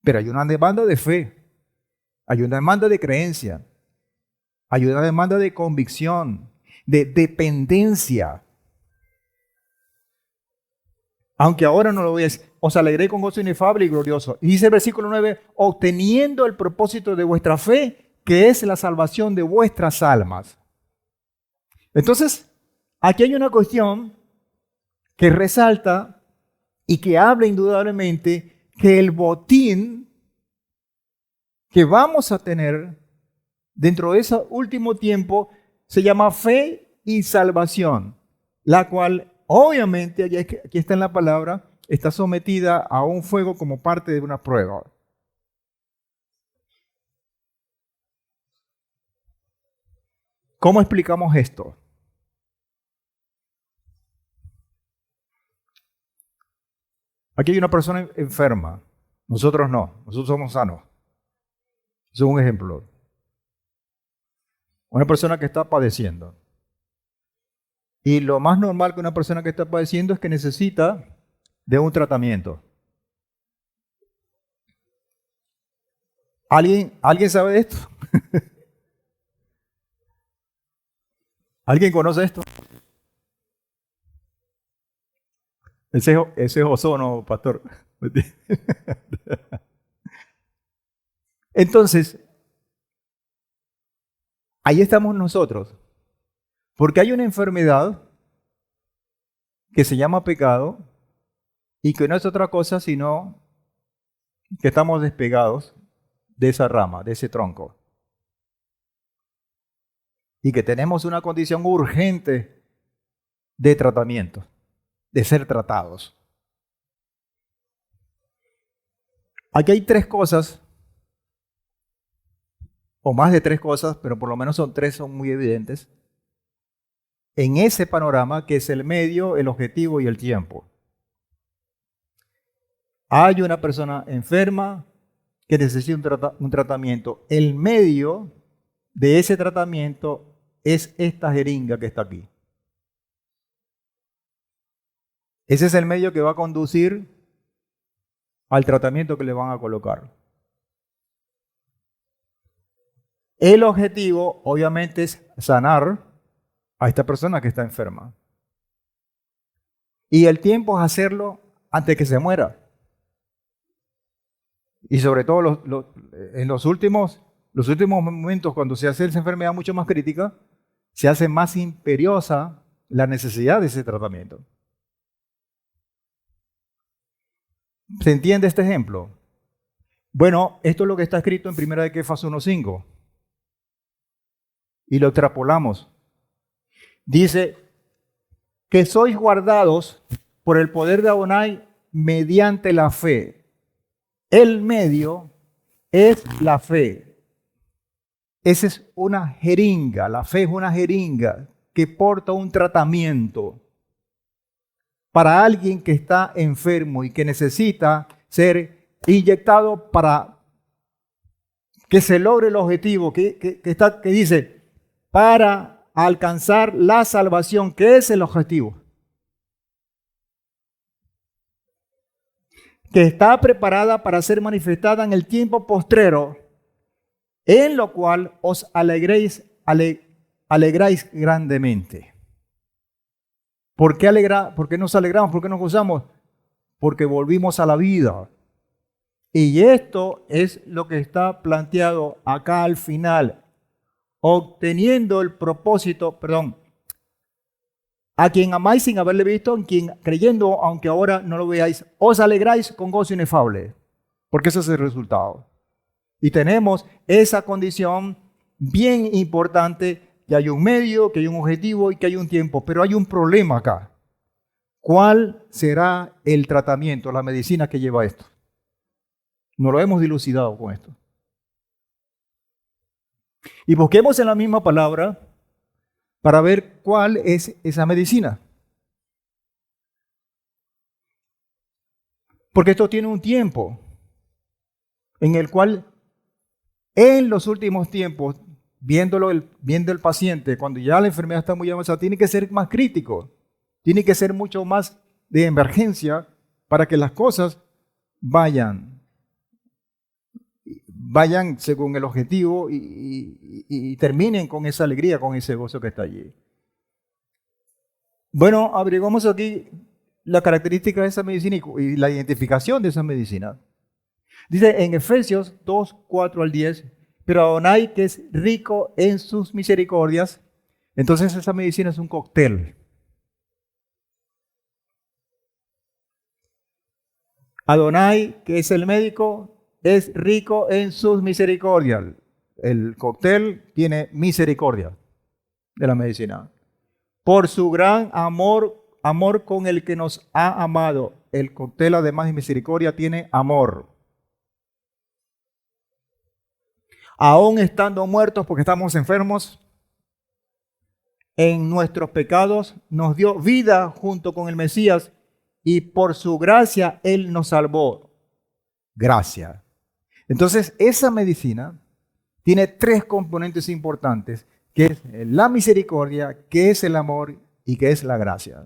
Pero hay una demanda de fe, hay una demanda de creencia, hay una demanda de convicción, de dependencia. Aunque ahora no lo veáis, os alegré con gozo inefable y glorioso. Y dice el versículo 9, obteniendo el propósito de vuestra fe, que es la salvación de vuestras almas. Entonces, aquí hay una cuestión que resalta y que habla indudablemente que el botín que vamos a tener dentro de ese último tiempo se llama fe y salvación, la cual obviamente, aquí está en la palabra, está sometida a un fuego como parte de una prueba. ¿Cómo explicamos esto? Aquí hay una persona enferma, nosotros no, nosotros somos sanos. Eso es un ejemplo. Una persona que está padeciendo. Y lo más normal que una persona que está padeciendo es que necesita de un tratamiento. ¿Alguien sabe de esto? ¿Alguien conoce esto? Ese es ozono, pastor. Entonces, ahí estamos nosotros. Porque hay una enfermedad que se llama pecado y que no es otra cosa sino que estamos despegados de esa rama, de ese tronco. Y que tenemos una condición urgente de tratamiento, de ser tratados. Aquí hay tres cosas, o más de tres cosas, pero por lo menos son muy evidentes, en ese panorama que es el medio, el objetivo y el tiempo. Hay una persona enferma que necesita un tratamiento. El medio de ese tratamiento es esta jeringa que está aquí. Ese es el medio que va a conducir al tratamiento que le van a colocar. El objetivo, obviamente, es sanar a esta persona que está enferma. Y el tiempo es hacerlo antes que se muera. Y sobre todo en los últimos momentos, cuando se hace esa enfermedad mucho más crítica, se hace más imperiosa la necesidad de ese tratamiento. ¿Se entiende este ejemplo? Bueno, esto es lo que está escrito en 1 Kefas 1:5. Y lo extrapolamos. Dice que sois guardados por el poder de Adonai mediante la fe. El medio es la fe. Esa es una jeringa. La fe es una jeringa que porta un tratamiento para alguien que está enfermo y que necesita ser inyectado para que se logre el objetivo que dice, para alcanzar la salvación, que es el objetivo, que está preparada para ser manifestada en el tiempo postrero, en lo cual os alegráis grandemente. ¿Por qué nos alegramos? ¿Por qué nos gozamos? Porque volvimos a la vida. Y esto es lo que está planteado acá al final, obteniendo el propósito, a quien amáis sin haberle visto, en quien creyendo, aunque ahora no lo veáis, os alegráis con gozo inefable, porque ese es el resultado. Y tenemos esa condición bien importante, que hay un medio, que hay un objetivo y que hay un tiempo, pero hay un problema acá. ¿Cuál será el tratamiento, la medicina que lleva esto? No lo hemos dilucidado con esto. Y busquemos en la misma palabra para ver cuál es esa medicina. Porque esto tiene un tiempo en el cual, en los últimos tiempos, viendo el paciente, cuando ya la enfermedad está muy avanzada, tiene que ser más crítico, tiene que ser mucho más de emergencia para que las cosas vayan según el objetivo y terminen con esa alegría, con ese gozo que está allí. Bueno, averiguamos aquí la característica de esa medicina y la identificación de esa medicina. Dice en Efesios 2, 4 al 10, pero Adonai, que es rico en sus misericordias, entonces esa medicina es un cóctel. Adonai, que es el médico, es rico en sus misericordias. El cóctel tiene misericordia de la medicina. Por su gran amor con el que nos ha amado. El cóctel, además de misericordia, tiene amor. Aún estando muertos porque estamos enfermos en nuestros pecados, nos dio vida junto con el Mesías y por su gracia Él nos salvó. Gracia. Entonces, esa medicina tiene tres componentes importantes, que es la misericordia, que es el amor y que es la gracia.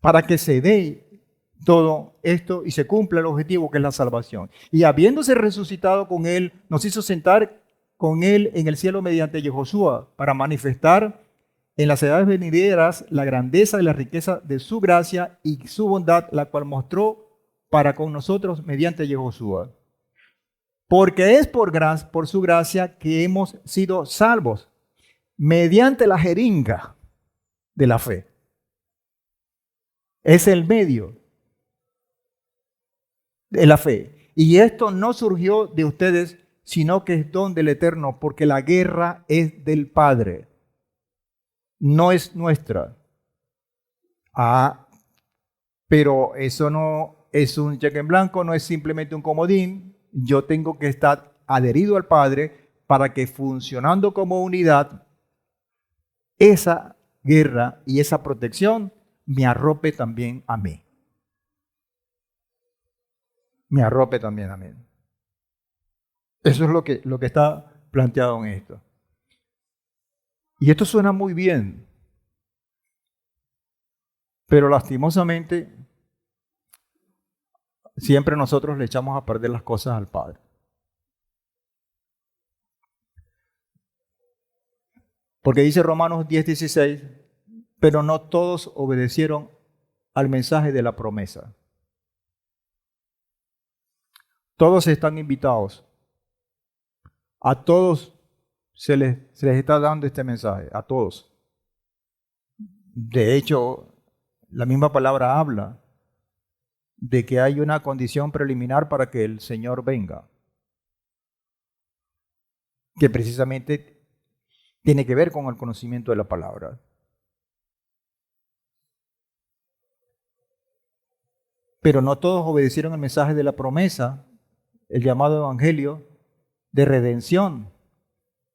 Para que se dé todo esto y se cumpla el objetivo que es la salvación. Y habiéndose resucitado con Él, nos hizo sentar con Él en el cielo mediante Yehoshua, para manifestar en las edades venideras la grandeza y la riqueza de su gracia y su bondad, la cual mostró para con nosotros mediante Yehoshua. Porque es por su gracia que hemos sido salvos, mediante la jeringa de la fe. Es el medio de la fe. Y esto no surgió de ustedes, sino que es don del Eterno, porque la guerra es del Padre, no es nuestra. Pero eso no es un cheque en blanco, no es simplemente un comodín. Yo tengo que estar adherido al Padre para que, funcionando como unidad, esa guerra y esa protección me arrope también a mí. Me arrope también a mí. Eso es lo que está planteado en esto. Y esto suena muy bien, pero lastimosamente siempre nosotros le echamos a perder las cosas al Padre. Porque dice Romanos 10:16, pero no todos obedecieron al mensaje de la promesa. Todos están invitados. A todos se les está dando este mensaje, a todos. De hecho, la misma palabra habla de que hay una condición preliminar para que el Señor venga, que precisamente tiene que ver con el conocimiento de la palabra. Pero no todos obedecieron el mensaje de la promesa, el llamado evangelio de redención.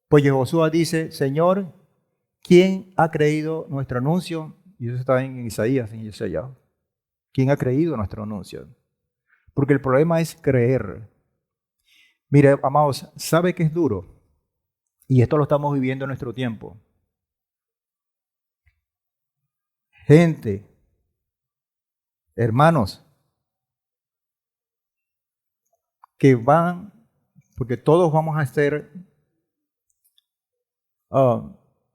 Pues Yehoshua dice, Señor, ¿quién ha creído nuestro anuncio? Y eso está en Isaías, en Isaías. ¿Quién ha creído nuestro anuncio? Porque el problema es creer. Mire, amados, ¿sabe que es duro? Y esto lo estamos viviendo en nuestro tiempo. Gente, hermanos, que van, porque todos vamos a ser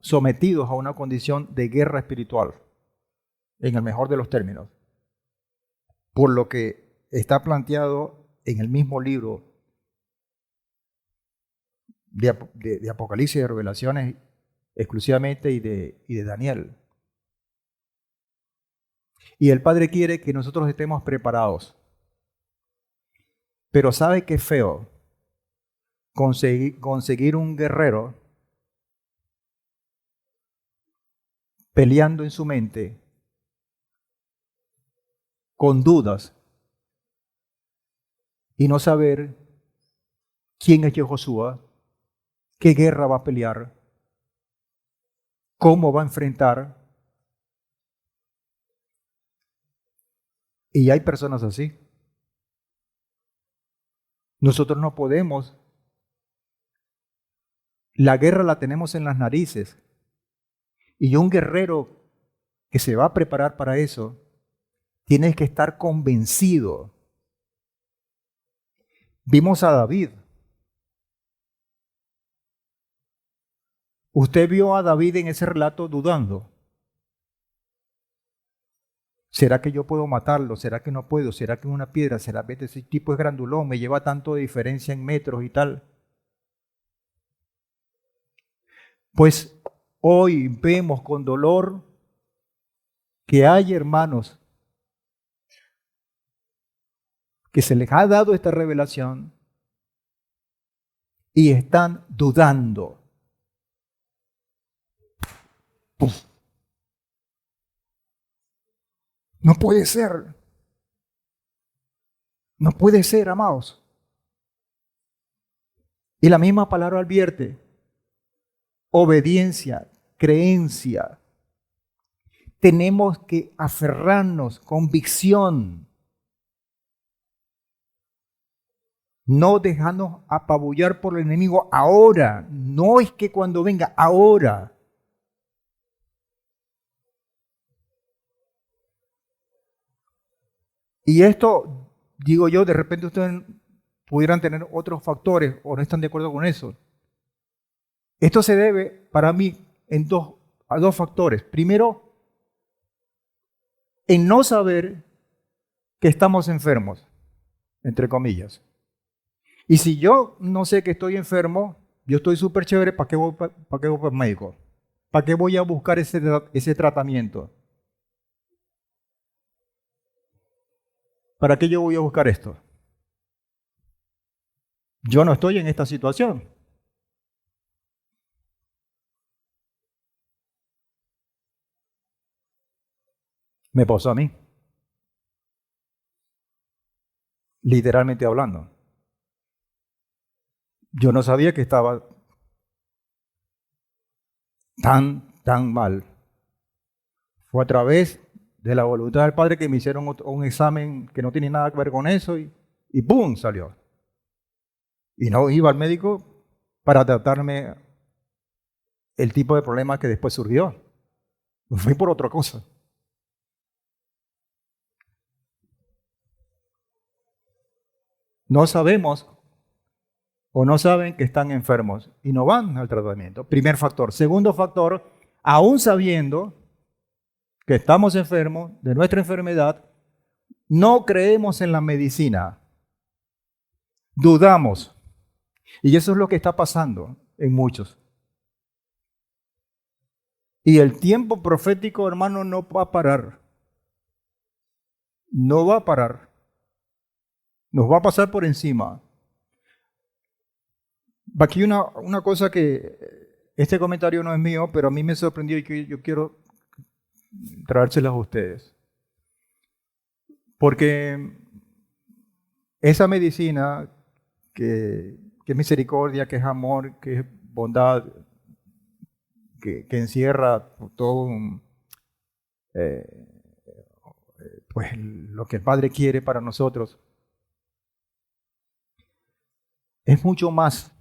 sometidos a una condición de guerra espiritual, en el mejor de los términos, por lo que está planteado en el mismo libro de Apocalipsis y de Revelaciones exclusivamente y de Daniel. Y el Padre quiere que nosotros estemos preparados. Pero ¿sabe qué feo? Conseguir un guerrero peleando en su mente con dudas y no saber quién es Yehoshua, qué guerra va a pelear, cómo va a enfrentar. Y hay personas así. Nosotros no podemos. La guerra la tenemos en las narices. Y un guerrero que se va a preparar para eso, tiene que estar convencido. Vimos a David. Usted vio a David en ese relato dudando. ¿Será que yo puedo matarlo? ¿Será que no puedo? ¿Será que es una piedra? ¿Será que ese tipo es grandulón? ¿Me lleva tanto de diferencia en metros y tal? Pues hoy vemos con dolor que hay hermanos que se les ha dado esta revelación y están dudando. ¡Puf! No puede ser. No puede ser, amados. Y la misma palabra advierte: obediencia, creencia. Tenemos que aferrarnos, convicción. No dejarnos apabullar por el enemigo ahora. No es que cuando venga, ahora. Y esto, digo yo, de repente ustedes pudieran tener otros factores o no están de acuerdo con eso. Esto se debe, para mí, a dos factores. Primero, en no saber que estamos enfermos, entre comillas. Y si yo no sé que estoy enfermo, yo estoy súper chévere, ¿para qué voy para el médico? ¿Para qué voy a buscar ese tratamiento? ¿Para qué yo voy a buscar esto? Yo no estoy en esta situación. Me pasó a mí, literalmente hablando. Yo no sabía que estaba tan mal. Fue a través de la voluntad del Padre que me hicieron un examen que no tiene nada que ver con eso y ¡pum! Salió. Y no iba al médico para tratarme el tipo de problema que después surgió. Fui por otra cosa. No sabemos o no saben que están enfermos y no van al tratamiento. Primer factor. Segundo factor, aún sabiendo que estamos enfermos de nuestra enfermedad, no creemos en la medicina. Dudamos. Y eso es lo que está pasando en muchos. Y el tiempo profético, hermano, no va a parar. No va a parar. Nos va a pasar por encima. Aquí una cosa que este comentario no es mío, pero a mí me sorprendió y que yo quiero traérselas a ustedes. Porque esa medicina que es misericordia, que es amor, que es bondad, que encierra todo pues lo que el Padre quiere para nosotros, es mucho más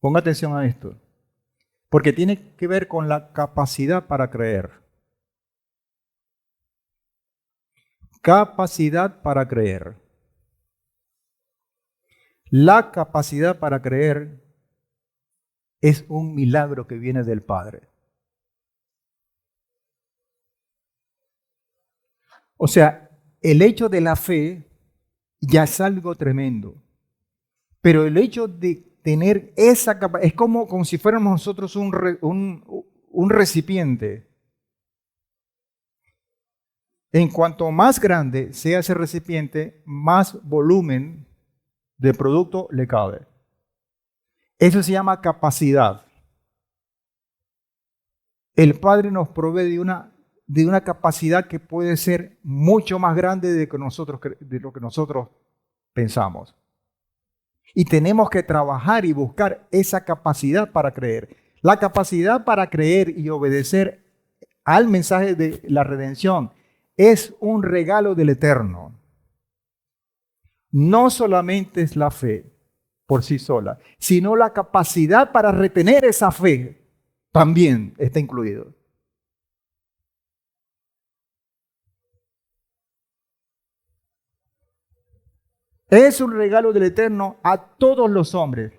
Ponga atención a esto, porque tiene que ver con la capacidad para creer. Capacidad para creer. La capacidad para creer es un milagro que viene del Padre. O sea, el hecho de la fe ya es algo tremendo. Pero el hecho de tener esa capacidad, es como si fuéramos nosotros un recipiente. En cuanto más grande sea ese recipiente, más volumen de producto le cabe. Eso se llama capacidad. El Padre nos provee de una capacidad que puede ser mucho más grande de lo que nosotros pensamos. Y tenemos que trabajar y buscar esa capacidad para creer. La capacidad para creer y obedecer al mensaje de la redención es un regalo del Eterno. No solamente es la fe por sí sola, sino la capacidad para retener esa fe también está incluido. Es un regalo del Eterno a todos los hombres.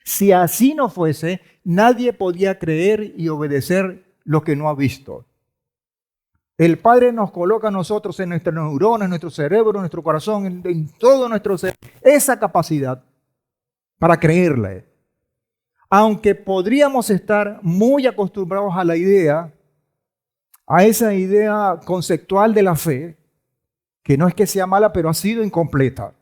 Si así no fuese, nadie podía creer y obedecer lo que no ha visto. El Padre nos coloca a nosotros en nuestras neuronas, en nuestro cerebro, en nuestro corazón, en todo nuestro ser, esa capacidad para creerle. Aunque podríamos estar muy acostumbrados a esa idea conceptual de la fe, que no es que sea mala, pero ha sido incompleta.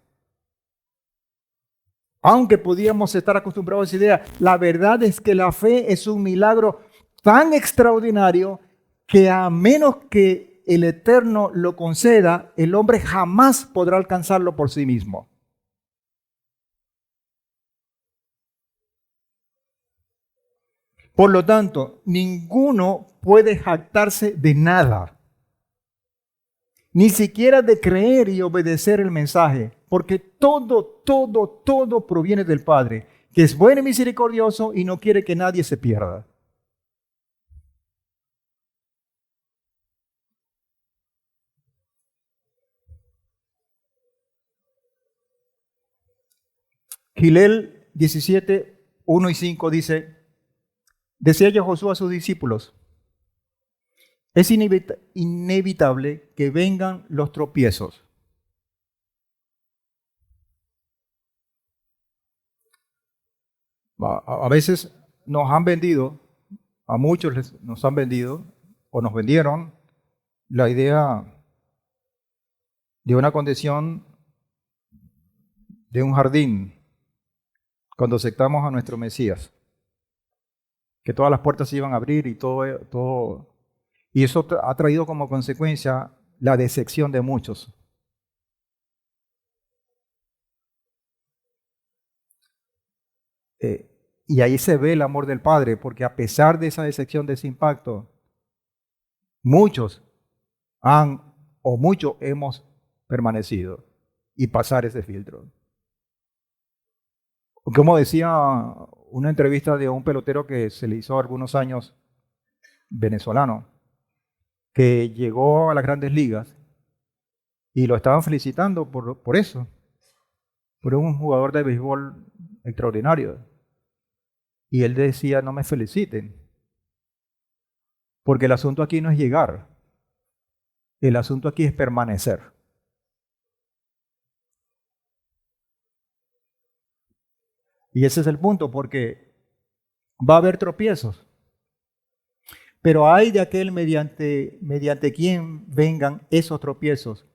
Aunque podíamos estar acostumbrados a esa idea, la verdad es que la fe es un milagro tan extraordinario que a menos que el Eterno lo conceda, el hombre jamás podrá alcanzarlo por sí mismo. Por lo tanto, ninguno puede jactarse de nada, ni siquiera de creer y obedecer el mensaje, porque todo proviene del Padre, que es bueno y misericordioso y no quiere que nadie se pierda. Gilel 17, 1 y 5 dice, decía Josué a sus discípulos, es inevitable que vengan los tropiezos. A veces nos han vendido, a muchos nos han vendido o nos vendieron la idea de una condición de un jardín cuando aceptamos a nuestro Mesías, que todas las puertas se iban a abrir y todo. Y eso ha traído como consecuencia la decepción de muchos. Y ahí se ve el amor del Padre, porque a pesar de esa decepción, de ese impacto, muchos muchos hemos permanecido y pasar ese filtro. Como decía una entrevista de un pelotero que se le hizo algunos años, venezolano, que llegó a las grandes ligas y lo estaban felicitando por eso, por un jugador de béisbol extraordinario. Y él decía, no me feliciten, porque el asunto aquí no es llegar, el asunto aquí es permanecer. Y ese es el punto, porque va a haber tropiezos, pero hay de aquel mediante quien vengan esos tropiezos.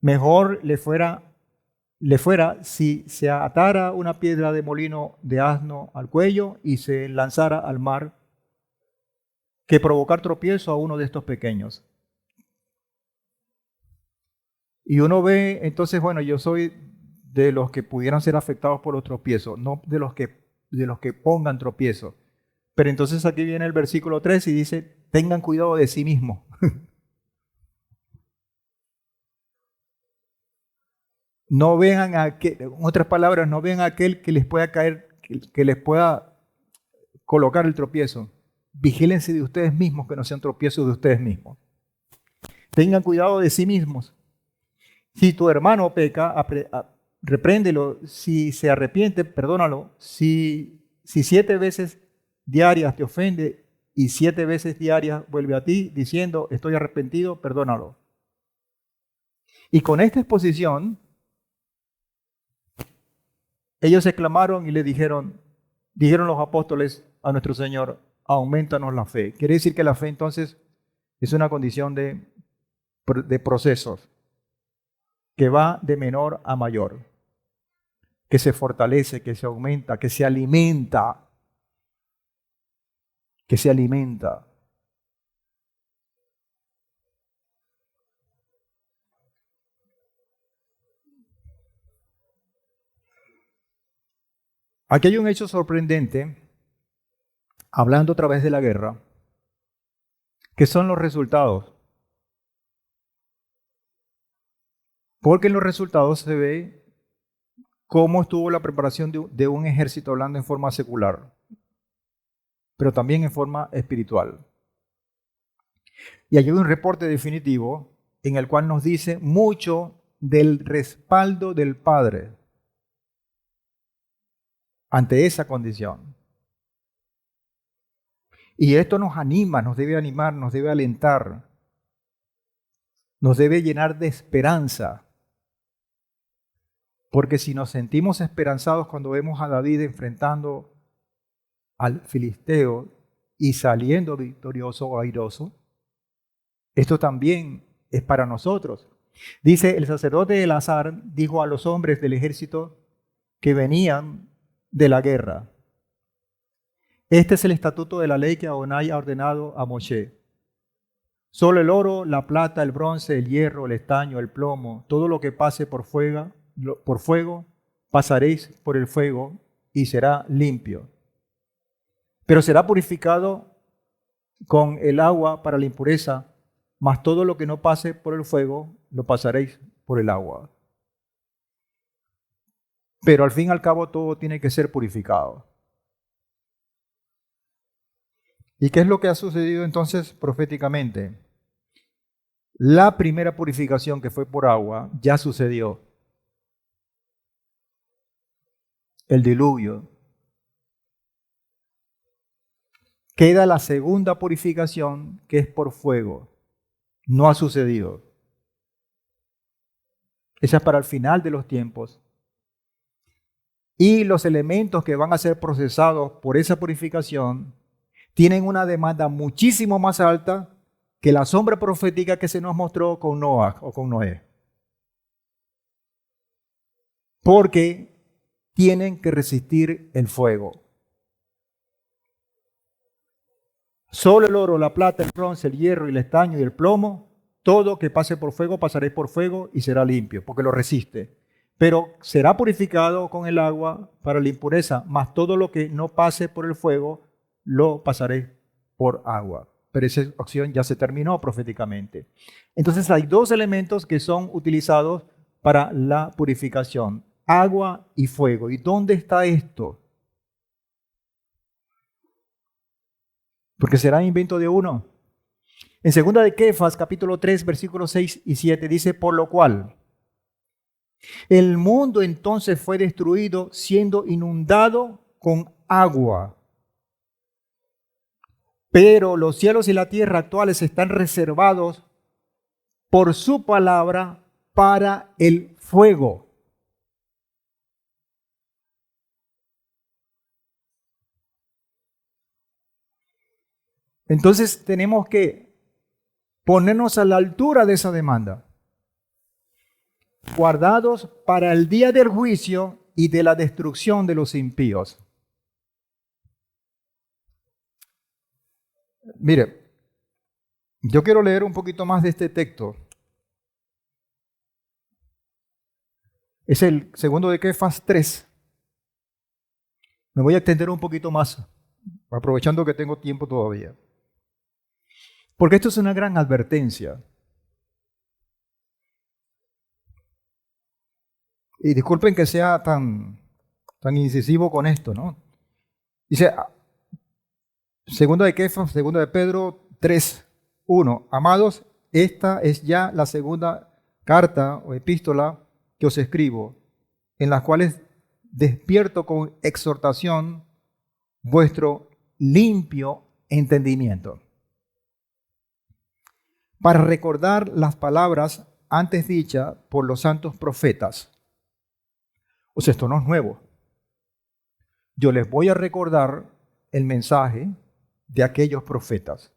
Mejor le fuera si se atara una piedra de molino de asno al cuello y se lanzara al mar, que provocar tropiezo a uno de estos pequeños. Y uno ve, entonces, bueno, yo soy de los que pudieran ser afectados por los tropiezos, no de los que pongan tropiezo. Pero entonces aquí viene el versículo 3 y dice, tengan cuidado de sí mismos. No vean en otras palabras, no vean a aquel que les pueda caer que les pueda colocar el tropiezo. Vigílense de ustedes mismos, que no sean tropiezos de ustedes mismos. Tengan cuidado de sí mismos. Si tu hermano peca, repréndelo. Si se arrepiente, perdónalo. Si 7 veces diarias te ofende y 7 veces diarias vuelve a ti diciendo, estoy arrepentido, perdónalo. Y con esta exposición, ellos exclamaron y le dijeron los apóstoles a nuestro Señor, aumentanos la fe. Quiere decir que la fe entonces es una condición de procesos que va de menor a mayor, que se fortalece, que se aumenta, que se alimenta. Aquí hay un hecho sorprendente, hablando a través de la guerra, que son los resultados. Porque en los resultados se ve cómo estuvo la preparación de un ejército, hablando en forma secular, pero también en forma espiritual. Y aquí hay un reporte definitivo en el cual nos dice mucho del respaldo del Padre ante esa condición. Y esto nos anima, nos debe animar, nos debe alentar, nos debe llenar de esperanza. Porque si nos sentimos esperanzados cuando vemos a David enfrentando al filisteo y saliendo victorioso o airoso, esto también es para nosotros. Dice, el sacerdote Eleazar dijo a los hombres del ejército que venían de la guerra: este es el estatuto de la ley que Adonai ha ordenado a Moshe. Solo el oro, la plata, el bronce, el hierro, el estaño, el plomo, todo lo que pase por fuego, pasaréis por el fuego y será limpio. Pero será purificado con el agua para la impureza, mas todo lo que no pase por el fuego, lo pasaréis por el agua. Pero al fin y al cabo todo tiene que ser purificado. ¿Y qué es lo que ha sucedido entonces proféticamente? La primera purificación, que fue por agua, ya sucedió. El diluvio. Queda la segunda purificación, que es por fuego. No ha sucedido. Esa es para el final de los tiempos. Y los elementos que van a ser procesados por esa purificación tienen una demanda muchísimo más alta que la sombra profética que se nos mostró con Noé o con Noé. Porque tienen que resistir el fuego. Solo el oro, la plata, el bronce, el hierro, el estaño y el plomo, todo que pase por fuego, pasaréis por fuego y será limpio, porque lo resiste. Pero será purificado con el agua para la impureza, mas todo lo que no pase por el fuego, lo pasaréis por agua. Pero esa opción ya se terminó proféticamente. Entonces hay 2 elementos que son utilizados para la purificación: agua y fuego. ¿Y dónde está esto? Porque será invento de uno. En 2 de Kefas, capítulo 3, versículos 6 y 7, dice: por lo cual el mundo entonces fue destruido, siendo inundado con agua. Pero los cielos y la tierra actuales están reservados por su palabra para el fuego. Entonces tenemos que ponernos a la altura de esa demanda, guardados para el día del juicio y de la destrucción de los impíos. Mire, yo quiero leer un poquito más de este texto. Es el 2 de Kefas 3. Me voy a extender un poquito más, aprovechando que tengo tiempo todavía. Porque esto es una gran advertencia. Y disculpen que sea tan tan incisivo con esto, ¿no? Dice, segunda de Kefas, segunda de Pedro 3:1. Amados, esta es ya la segunda carta o epístola que os escribo, en las cuales despierto con exhortación vuestro limpio entendimiento, para recordar las palabras antes dichas por los santos profetas. O sea, esto no es nuevo. Yo les voy a recordar el mensaje de aquellos profetas,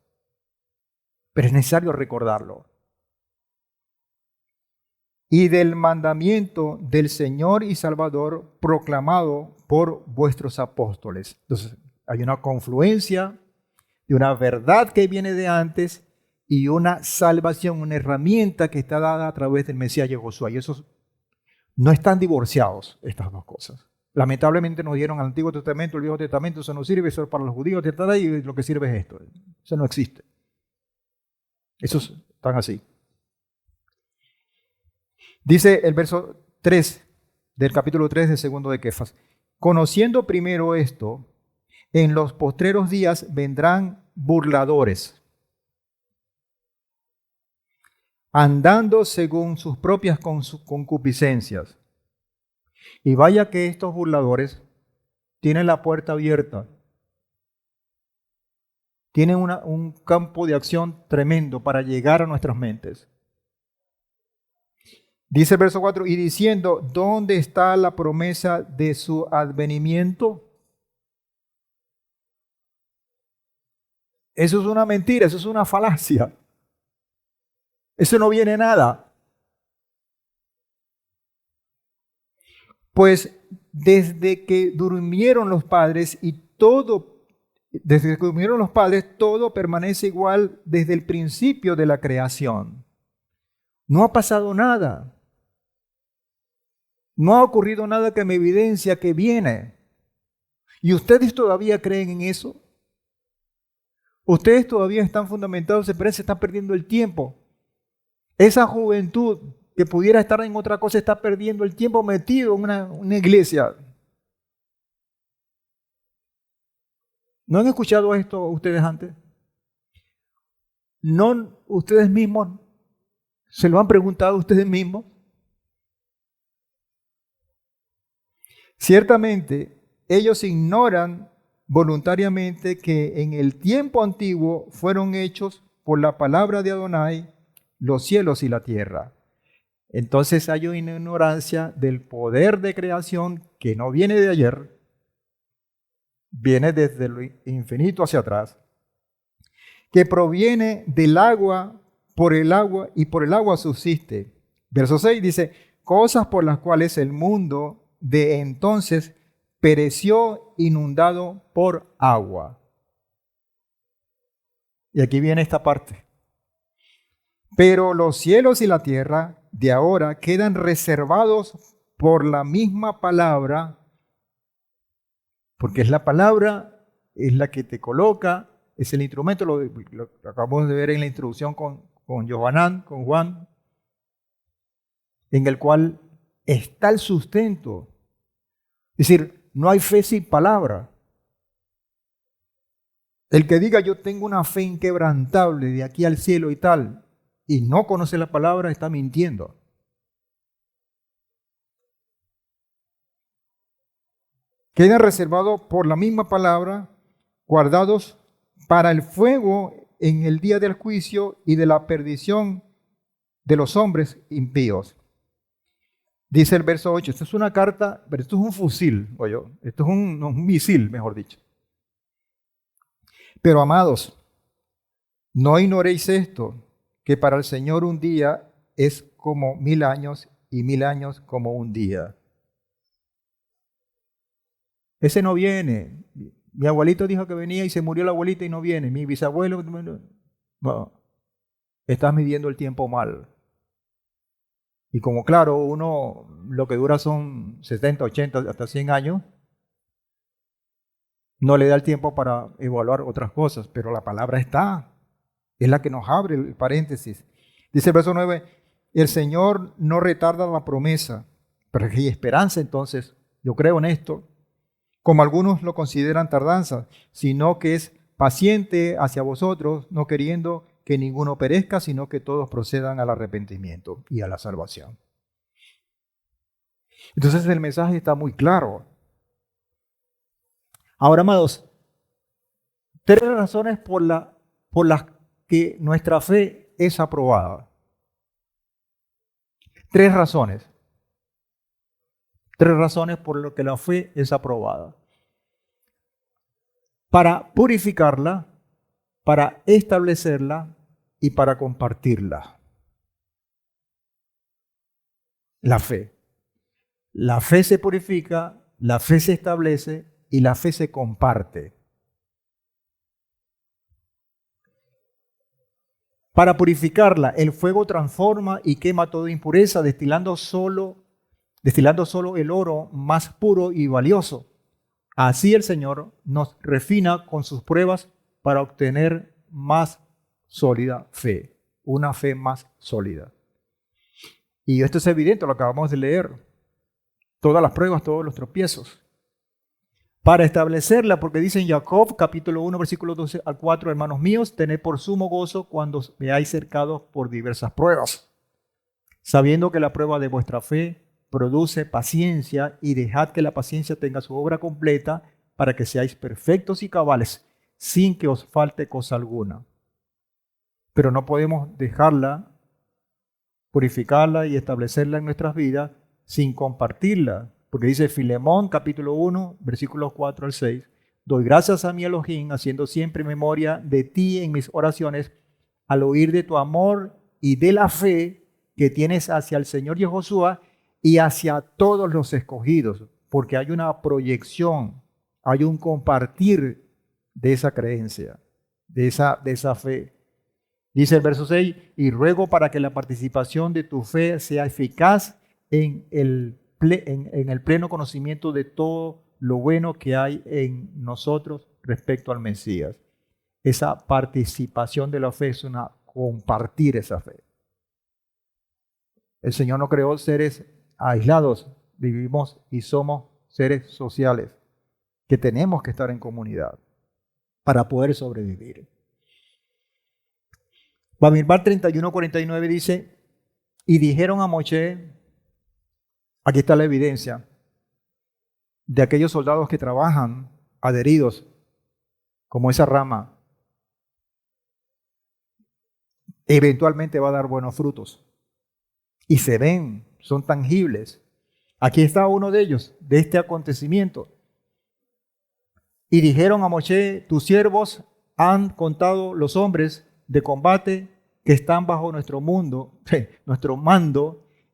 pero es necesario recordarlo. Y del mandamiento del Señor y Salvador proclamado por vuestros apóstoles. Entonces, hay una confluencia de una verdad que viene de antes y una salvación, una herramienta que está dada a través del Mesías Josué. Y esos no están divorciados, estas dos cosas. Lamentablemente nos dieron al Antiguo Testamento, el Viejo Testamento, eso no sirve, eso es para los judíos, y lo que sirve es esto. Eso no existe. Esos están así. Dice el verso 3 del capítulo 3 del segundo de Kefas: conociendo primero esto, en los postreros días vendrán burladores, andando según sus propias concupiscencias. Y vaya que estos burladores tienen la puerta abierta, tienen un campo de acción tremendo para llegar a nuestras mentes. Dice el verso 4, y diciendo, ¿dónde está la promesa de su advenimiento? Eso es una mentira, eso es una falacia. Eso no viene nada. Pues desde que durmieron los padres todo permanece igual desde el principio de la creación. No ha pasado nada. No ha ocurrido nada que me evidencia que viene. ¿Y ustedes todavía creen en eso? Ustedes todavía están fundamentados, pero se están perdiendo el tiempo. Esa juventud que pudiera estar en otra cosa está perdiendo el tiempo metido en una iglesia. ¿No han escuchado esto ustedes antes? ¿No ustedes mismos se lo han preguntado ustedes mismos? Ciertamente, ellos ignoran voluntariamente que en el tiempo antiguo fueron hechos por la palabra de Adonai los cielos y la tierra. Entonces hay una ignorancia del poder de creación que no viene de ayer, viene desde lo infinito hacia atrás, que proviene del agua, y por el agua subsiste. Verso 6 dice, cosas por las cuales el mundo de entonces pereció inundado por agua. Y aquí viene esta parte. Pero los cielos y la tierra de ahora quedan reservados por la misma palabra, porque es la palabra, es la que te coloca, es el instrumento, lo acabamos de ver en la introducción con Juan, en el cual está el sustento. Es decir, no hay fe sin palabra. El que diga yo tengo una fe inquebrantable de aquí al cielo y tal, y no conoce la palabra, está mintiendo. Quedan reservados por la misma palabra, guardados para el fuego en el día del juicio y de la perdición de los hombres impíos. Dice el verso 8, esto es una carta, pero esto es un fusil, esto es un misil, mejor dicho. Pero amados, no ignoréis esto, que para el Señor un día es como 1000 años y 1000 años como un día. Ese no viene. Mi abuelito dijo que venía y se murió la abuelita y no viene. Mi bisabuelo, no. Estás midiendo el tiempo mal. Y como claro, uno lo que dura son 70, 80, hasta 100 años, no le da el tiempo para evaluar otras cosas, pero la palabra está, es la que nos abre el paréntesis. Dice el verso 9, el Señor no retarda la promesa, pero hay esperanza entonces, yo creo en esto, como algunos lo consideran tardanza, sino que es paciente hacia vosotros, no queriendo que ninguno perezca, sino que todos procedan al arrepentimiento y a la salvación. Entonces el mensaje está muy claro. Ahora, amados, tres razones por las que nuestra fe es aprobada. Tres razones. Tres razones por las que la fe es aprobada. Para purificarla, para establecerla y para compartirla. La fe. La fe se purifica, la fe se establece y la fe se comparte. Para purificarla, el fuego transforma y quema toda impureza, destilando solo el oro más puro y valioso. Así el Señor nos refina con sus pruebas para obtener más sólida fe, una fe más sólida. Y esto es evidente, lo acabamos de leer. Todas las pruebas, todos los tropiezos. Para establecerla, porque dice en Jacob, capítulo 1, versículos 12 al 4, hermanos míos, tened por sumo gozo cuando veáis cercados por diversas pruebas, sabiendo que la prueba de vuestra fe produce paciencia, y dejad que la paciencia tenga su obra completa, para que seáis perfectos y cabales, sin que os falte cosa alguna. Pero no podemos dejarla, purificarla y establecerla en nuestras vidas sin compartirla. Porque dice Filemón, capítulo 1, versículos 4 al 6, doy gracias a mi Elohim, haciendo siempre memoria de ti en mis oraciones, al oír de tu amor y de la fe que tienes hacia el Señor Yehoshua y hacia todos los escogidos, porque hay una proyección, hay un compartir de esa creencia, de esa fe. Dice el verso 6, y ruego para que la participación de tu fe sea eficaz en el pleno conocimiento de todo lo bueno que hay en nosotros respecto al Mesías. Esa participación de la fe es una compartir esa fe. El Señor no creó seres aislados, vivimos y somos seres sociales que tenemos que estar en comunidad para poder sobrevivir. Bamidbar 31:49 dice, y dijeron a Moshe, aquí está la evidencia de aquellos soldados que trabajan adheridos como esa rama, eventualmente va a dar buenos frutos. Y se ven, son tangibles. Aquí está uno de ellos, de este acontecimiento. Y dijeron a Moshe, tus siervos han contado los hombres de combate que están bajo nuestro mando,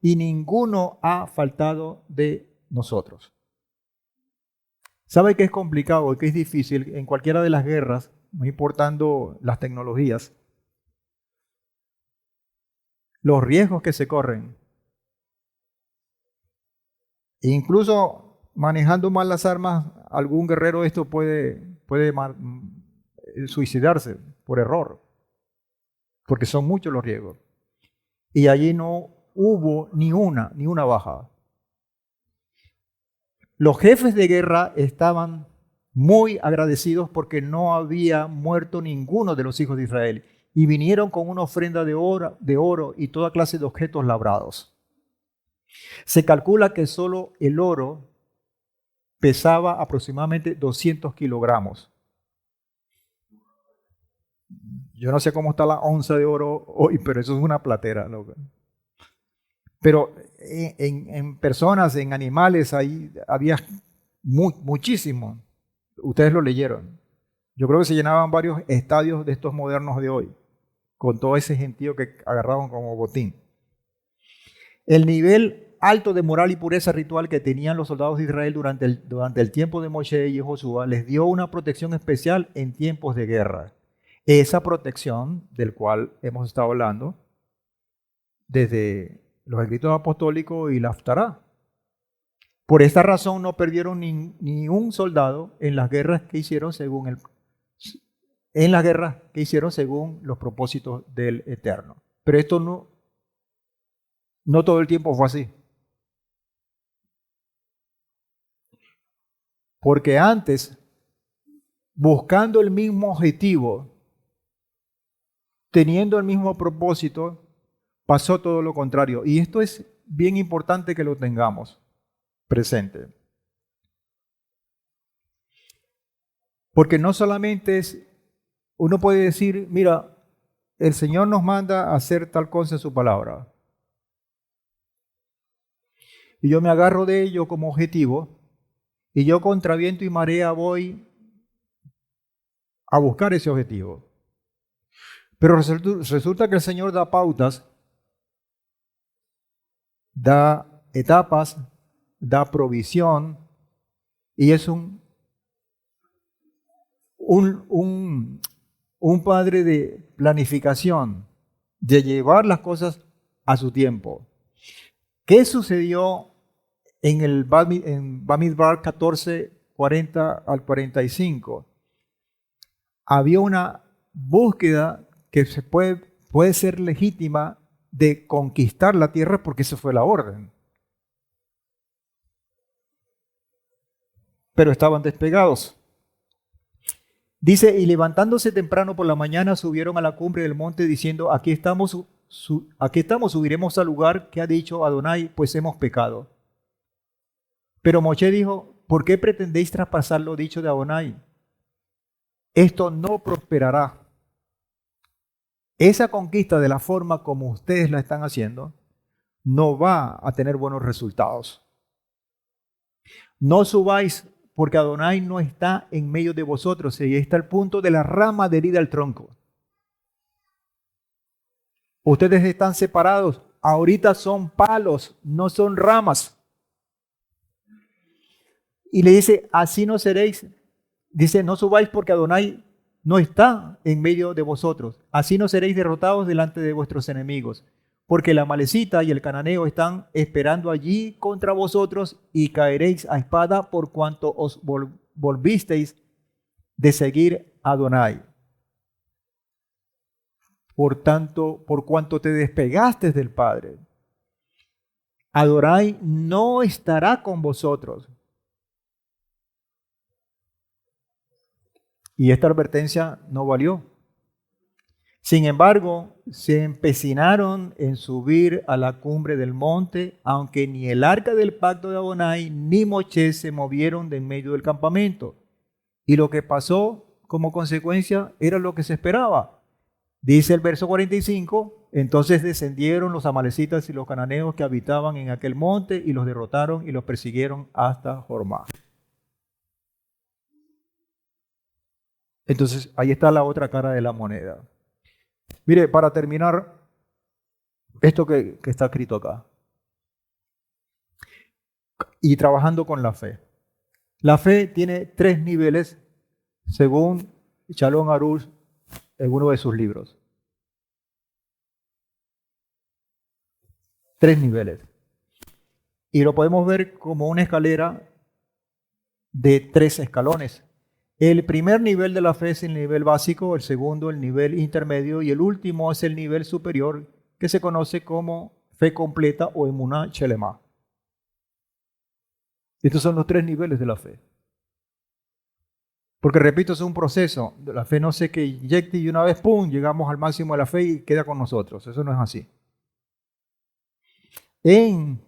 y ninguno ha faltado de nosotros. ¿Sabe que es complicado y que es difícil en cualquiera de las guerras, no importando las tecnologías, los riesgos que se corren? E incluso manejando mal las armas, algún guerrero esto puede suicidarse por error, porque son muchos los riesgos. Y allí no hubo ni una baja. Los jefes de guerra estaban muy agradecidos porque no había muerto ninguno de los hijos de Israel, y vinieron con una ofrenda de oro y toda clase de objetos labrados. Se calcula que solo el oro pesaba aproximadamente 200 kilogramos. Yo no sé cómo está la onza de oro hoy, pero eso es una platera, loco. Pero en personas, en animales, ahí había muchísimo. Ustedes lo leyeron. Yo creo que se llenaban varios estadios de estos modernos de hoy, con todo ese gentío que agarraban como botín. El nivel alto de moral y pureza ritual que tenían los soldados de Israel durante el tiempo de Moshe y Josué les dio una protección especial en tiempos de guerra. Esa protección del cual hemos estado hablando desde los escritos apostólicos y la Haftará. Por esta razón no perdieron ni un soldado en las guerras que hicieron según los propósitos del Eterno. Pero esto no todo el tiempo fue así. Porque antes, buscando el mismo objetivo, teniendo el mismo propósito, pasó todo lo contrario. Y esto es bien importante que lo tengamos presente. Porque no solamente es, uno puede decir, mira, el Señor nos manda a hacer tal cosa en su palabra. Y yo me agarro de ello como objetivo, y yo contra viento y marea voy a buscar ese objetivo. Pero resulta que el Señor da pautas, da etapas, da provisión, y es un padre de planificación, de llevar las cosas a su tiempo. ¿Qué sucedió en Bamidbar 14, 40 al 45? Había una búsqueda que puede ser legítima de conquistar la tierra porque esa fue la orden. Pero estaban despegados. Dice, y levantándose temprano por la mañana subieron a la cumbre del monte diciendo, aquí estamos, subiremos al lugar que ha dicho Adonai, pues hemos pecado. Pero Moshe dijo, ¿por qué pretendéis traspasar lo dicho de Adonai? Esto no prosperará. Esa conquista de la forma como ustedes la están haciendo no va a tener buenos resultados. No subáis porque Adonai no está en medio de vosotros. Y ahí está el punto de la rama adherida al tronco. Ustedes están separados. Ahorita son palos, no son ramas. Y le dice, así no seréis. Dice, no subáis porque Adonai no está en medio de vosotros. Así no seréis derrotados delante de vuestros enemigos. Porque la amalecita y el cananeo están esperando allí contra vosotros y caeréis a espada por cuanto os volvisteis de seguir a Adonai. Por tanto, por cuanto te despegaste del Padre, Adonai no estará con vosotros. Y esta advertencia no valió. Sin embargo, se empecinaron en subir a la cumbre del monte, aunque ni el arca del pacto de Adonai ni Moshe se movieron de en medio del campamento. Y lo que pasó como consecuencia era lo que se esperaba. Dice el verso 45, entonces descendieron los amalecitas y los cananeos que habitaban en aquel monte y los derrotaron y los persiguieron hasta Jormá. Entonces, ahí está la otra cara de la moneda. Mire, para terminar, esto que está escrito acá. Y trabajando con la fe. La fe tiene 3 niveles, según Shalom Arush en uno de sus libros. 3 niveles. Y lo podemos ver como una escalera de 3 escalones. El primer nivel de la fe es el nivel básico, el segundo el nivel intermedio y el último es el nivel superior que se conoce como fe completa o emuná shelema. Estos son los 3 niveles de la fe. Porque repito, es un proceso. La fe no sé que inyecte y una vez, ¡pum!, llegamos al máximo de la fe y queda con nosotros. Eso no es así. En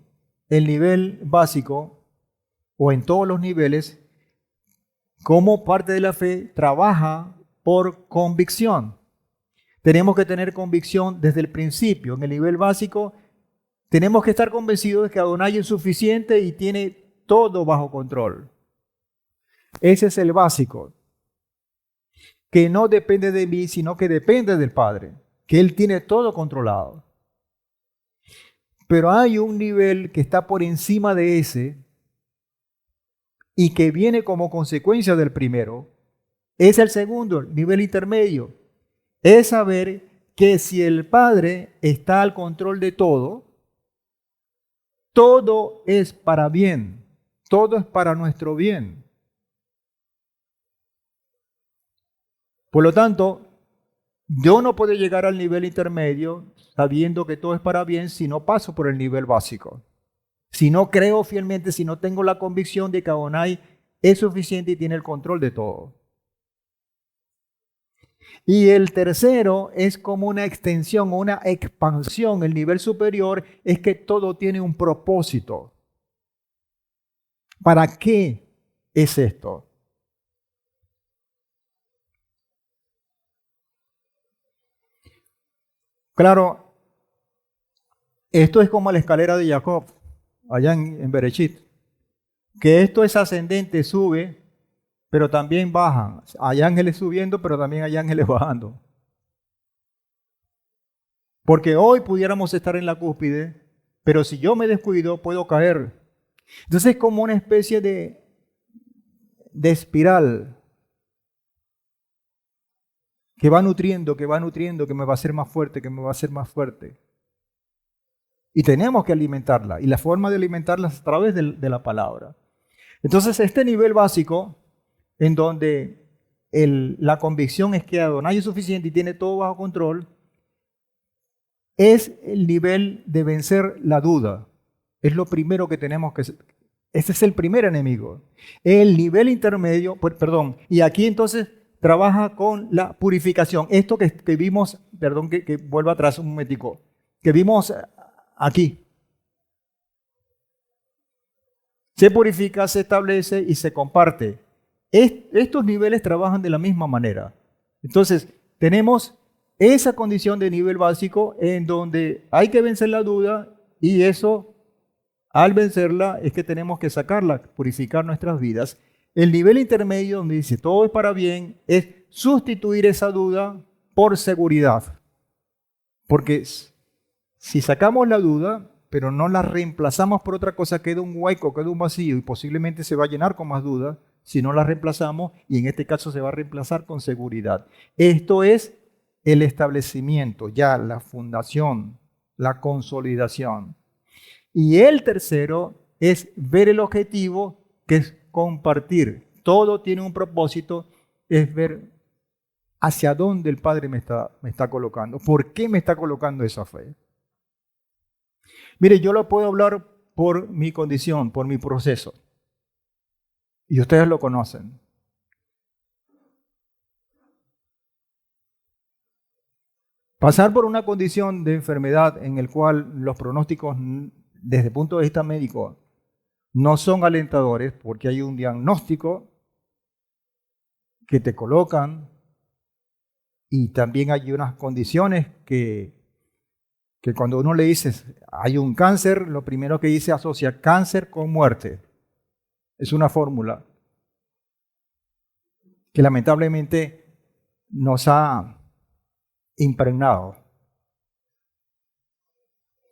el nivel básico o en todos los niveles, como parte de la fe, trabaja por convicción. Tenemos que tener convicción desde el principio. En el nivel básico, tenemos que estar convencidos de que Adonai es suficiente y tiene todo bajo control. Ese es el básico. Que no depende de mí, sino que depende del Padre. Que Él tiene todo controlado. Pero hay un nivel que está por encima de ese, y que viene como consecuencia del primero, es el segundo, el nivel intermedio. Es saber que si el Padre está al control de todo, todo es para bien, todo es para nuestro bien. Por lo tanto, yo no puedo llegar al nivel intermedio sabiendo que todo es para bien si no paso por el nivel básico. Si no creo fielmente, si no tengo la convicción de que Adonai es suficiente y tiene el control de todo. Y el tercero es como una extensión, una expansión. El nivel superior es que todo tiene un propósito. ¿Para qué es esto? Claro, esto es como la escalera de Jacob, allá en Bereshit, que esto es ascendente, sube, pero también baja. Hay ángeles subiendo, pero también hay ángeles bajando. Porque hoy pudiéramos estar en la cúspide, pero si yo me descuido, puedo caer. Entonces es como una especie de espiral que va nutriendo, que me va a hacer más fuerte, que me va a hacer más fuerte. Y tenemos que alimentarla. Y la forma de alimentarla es a través de la palabra. Entonces, este nivel básico, en donde la convicción es que Adonai es suficiente y tiene todo bajo control, es el nivel de vencer la duda. Es lo primero que tenemos que... Ese es el primer enemigo. El nivel intermedio, perdón, y aquí entonces trabaja con la purificación. Esto que vimos, perdón que vuelva atrás un momentico, que vimos aquí. Se purifica, se establece y se comparte. Estos niveles trabajan de la misma manera. Entonces, tenemos esa condición de nivel básico en donde hay que vencer la duda y eso, al vencerla, es que tenemos que sacarla, purificar nuestras vidas. El nivel intermedio, donde dice todo es para bien, es sustituir esa duda por seguridad. Porque si sacamos la duda, pero no la reemplazamos por otra cosa, queda un hueco, queda un vacío y posiblemente se va a llenar con más dudas si no la reemplazamos, y en este caso se va a reemplazar con seguridad. Esto es el establecimiento, ya la fundación, la consolidación. Y el tercero es ver el objetivo, que es compartir. Todo tiene un propósito, es ver hacia dónde el Padre me está colocando. ¿Por qué me está colocando esa fe? Mire, yo lo puedo hablar por mi condición, por mi proceso. Y ustedes lo conocen. Pasar por una condición de enfermedad en el cual los pronósticos, desde el punto de vista médico, no son alentadores, porque hay un diagnóstico que te colocan y también hay unas condiciones que cuando uno le dice hay un cáncer, lo primero que dice asocia cáncer con muerte. Es una fórmula que lamentablemente nos ha impregnado.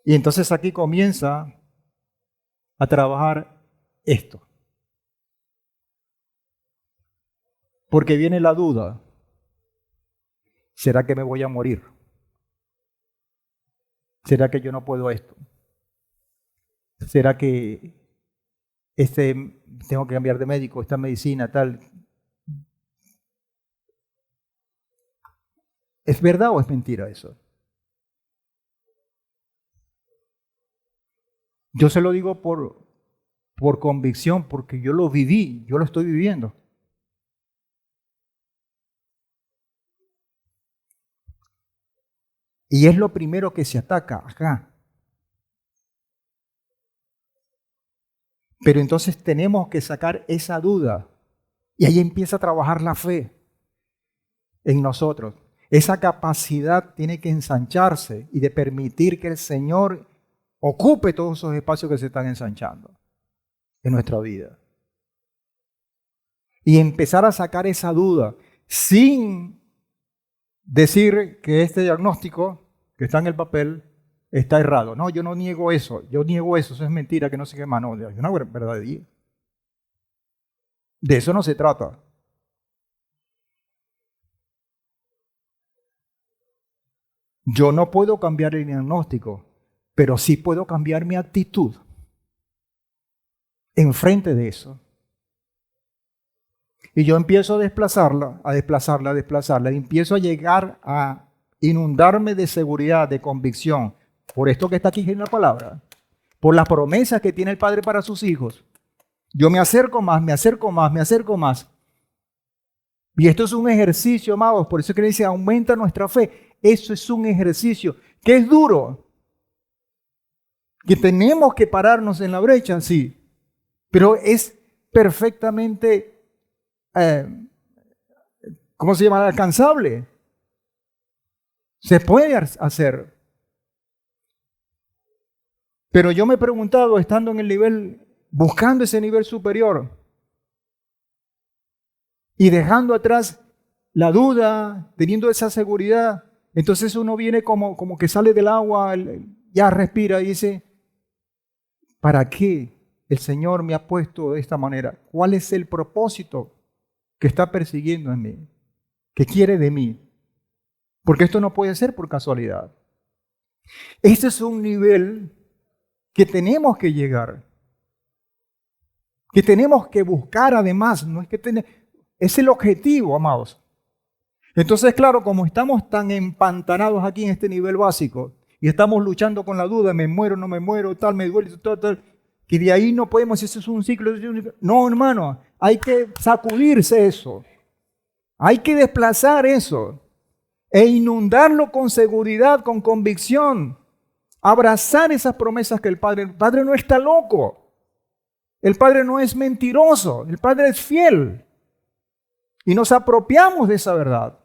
Y entonces aquí comienza a trabajar esto. Porque viene la duda. ¿Será que me voy a morir? ¿Será que yo no puedo esto? ¿Será que tengo que cambiar de médico, esta medicina, tal? ¿Es verdad o es mentira eso? Yo se lo digo por convicción, porque yo lo viví, yo lo estoy viviendo. Y es lo primero que se ataca acá. Pero entonces tenemos que sacar esa duda. Y ahí empieza a trabajar la fe en nosotros. Esa capacidad tiene que ensancharse y de permitir que el Señor ocupe todos esos espacios que se están ensanchando en nuestra vida. Y empezar a sacar esa duda sin decir que este diagnóstico que está en el papel está errado. No, yo no niego eso, eso es mentira, que no sé qué más. No, es una verdad. De eso no se trata. Yo no puedo cambiar el diagnóstico, pero sí puedo cambiar mi actitud enfrente de eso. Y yo empiezo a desplazarla, y empiezo a llegar a inundarme de seguridad, de convicción, por esto que está aquí en la palabra, por las promesas que tiene el Padre para sus hijos. Yo me acerco más, me acerco más, me acerco más. Y esto es un ejercicio, amados. Por eso es que le dice, aumenta nuestra fe. Eso es un ejercicio que es duro. Que tenemos que pararnos en la brecha, sí. Pero es perfectamente, ¿cómo se llama? Alcanzable. Se puede hacer. Pero yo me he preguntado, estando en el nivel, buscando ese nivel superior y dejando atrás la duda, teniendo esa seguridad, entonces uno viene como que sale del agua, ya respira y dice, ¿para qué el Señor me ha puesto de esta manera? ¿Cuál es el propósito que está persiguiendo en mí? ¿Qué quiere de mí? Porque esto no puede ser por casualidad. Este es un nivel que tenemos que llegar, que tenemos que buscar además, no es que es el objetivo, amados. Entonces, claro, como estamos tan empantanados aquí en este nivel básico y estamos luchando con la duda, me muero, no me muero, tal, me duele, tal, que de ahí no podemos, eso es un ciclo. No, hermano, hay que sacudirse eso, hay que desplazar eso e inundarlo con seguridad, con convicción. Abrazar esas promesas que el Padre no está loco. El Padre no es mentiroso. El Padre es fiel. Y nos apropiamos de esa verdad.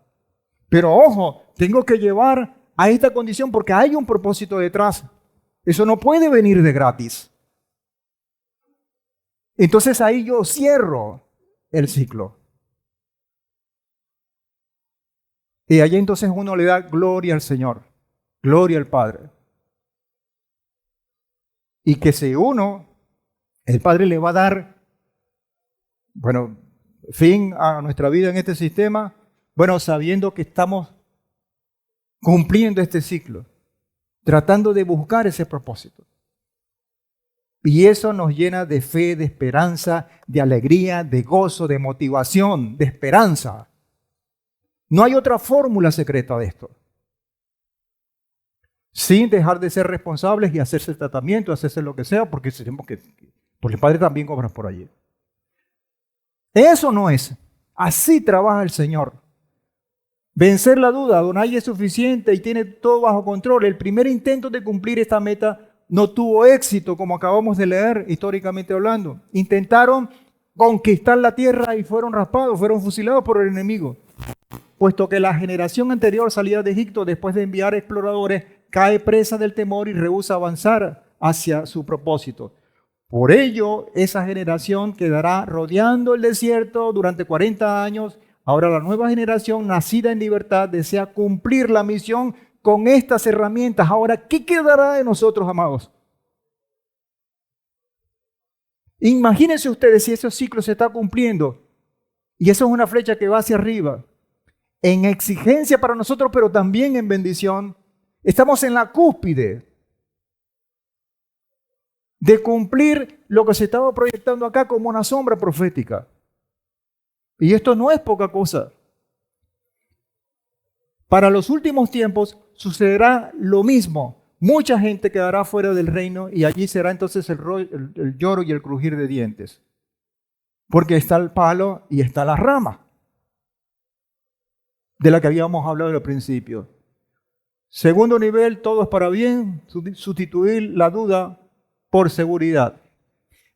Pero ojo, tengo que llevar a esta condición porque hay un propósito detrás. Eso no puede venir de gratis. Entonces ahí yo cierro el ciclo. Y allí entonces uno le da gloria al Señor. Gloria al Padre. Y que si uno, el Padre le va a dar, fin a nuestra vida en este sistema, sabiendo que estamos cumpliendo este ciclo, tratando de buscar ese propósito. Y eso nos llena de fe, de esperanza, de alegría, de gozo, de motivación, de esperanza. No hay otra fórmula secreta de esto. Sin dejar de ser responsables y hacerse el tratamiento, hacerse lo que sea, porque el Padre también cobra por allí. Eso no es. Así trabaja el Señor. Vencer la duda, Adonai es suficiente y tiene todo bajo control. El primer intento de cumplir esta meta no tuvo éxito, como acabamos de leer históricamente hablando. Intentaron conquistar la tierra y fueron raspados, fueron fusilados por el enemigo. Puesto que la generación anterior salida de Egipto después de enviar exploradores, cae presa del temor y rehúsa avanzar hacia su propósito. Por ello, esa generación quedará rodeando el desierto durante 40 años. Ahora la nueva generación, nacida en libertad, desea cumplir la misión con estas herramientas. Ahora, ¿qué quedará de nosotros, amados? Imagínense ustedes si ese ciclo se está cumpliendo y eso es una flecha que va hacia arriba, en exigencia para nosotros, pero también en bendición. Estamos en la cúspide de cumplir lo que se estaba proyectando acá como una sombra profética. Y esto no es poca cosa. Para los últimos tiempos sucederá lo mismo. Mucha gente quedará fuera del reino y allí será entonces el lloro y el crujir de dientes. Porque está el palo y está la rama, de la que habíamos hablado al principio. Segundo nivel, todo es para bien, sustituir la duda por seguridad.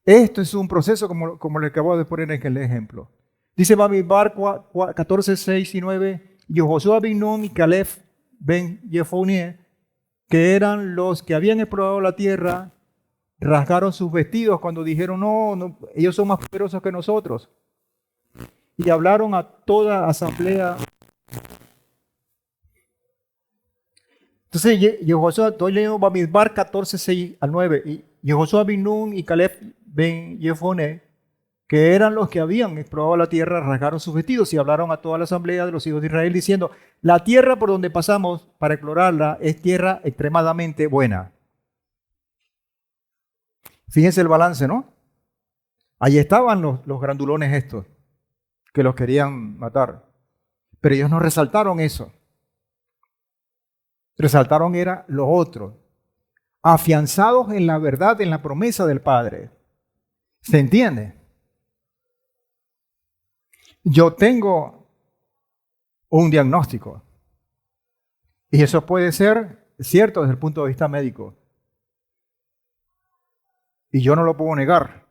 Esto es un proceso como le acabo de poner en el ejemplo. Dice Bamidbar 14, 6 y 9, y Josué bin Nun y Caleb ben Jefone, que eran los que habían explorado la tierra, rasgaron sus vestidos cuando dijeron, no, ellos son más poderosos que nosotros. Y hablaron a toda asamblea. Entonces, Yehoshua, estoy leyendo Bamidbar 14, 6 al 9, y Yehoshua bin Nun y Caleb ben Jefone, que eran los que habían explorado la tierra, rasgaron sus vestidos y hablaron a toda la asamblea de los hijos de Israel diciendo, la tierra por donde pasamos para explorarla es tierra extremadamente buena. Fíjense el balance, ¿no? Allí estaban los grandulones estos, que los querían matar, pero ellos no resaltaron eso. Resaltaron era lo otro, afianzados en la verdad, en la promesa del Padre. ¿Se entiende? Yo tengo un diagnóstico. Y eso puede ser cierto desde el punto de vista médico. Y yo no lo puedo negar.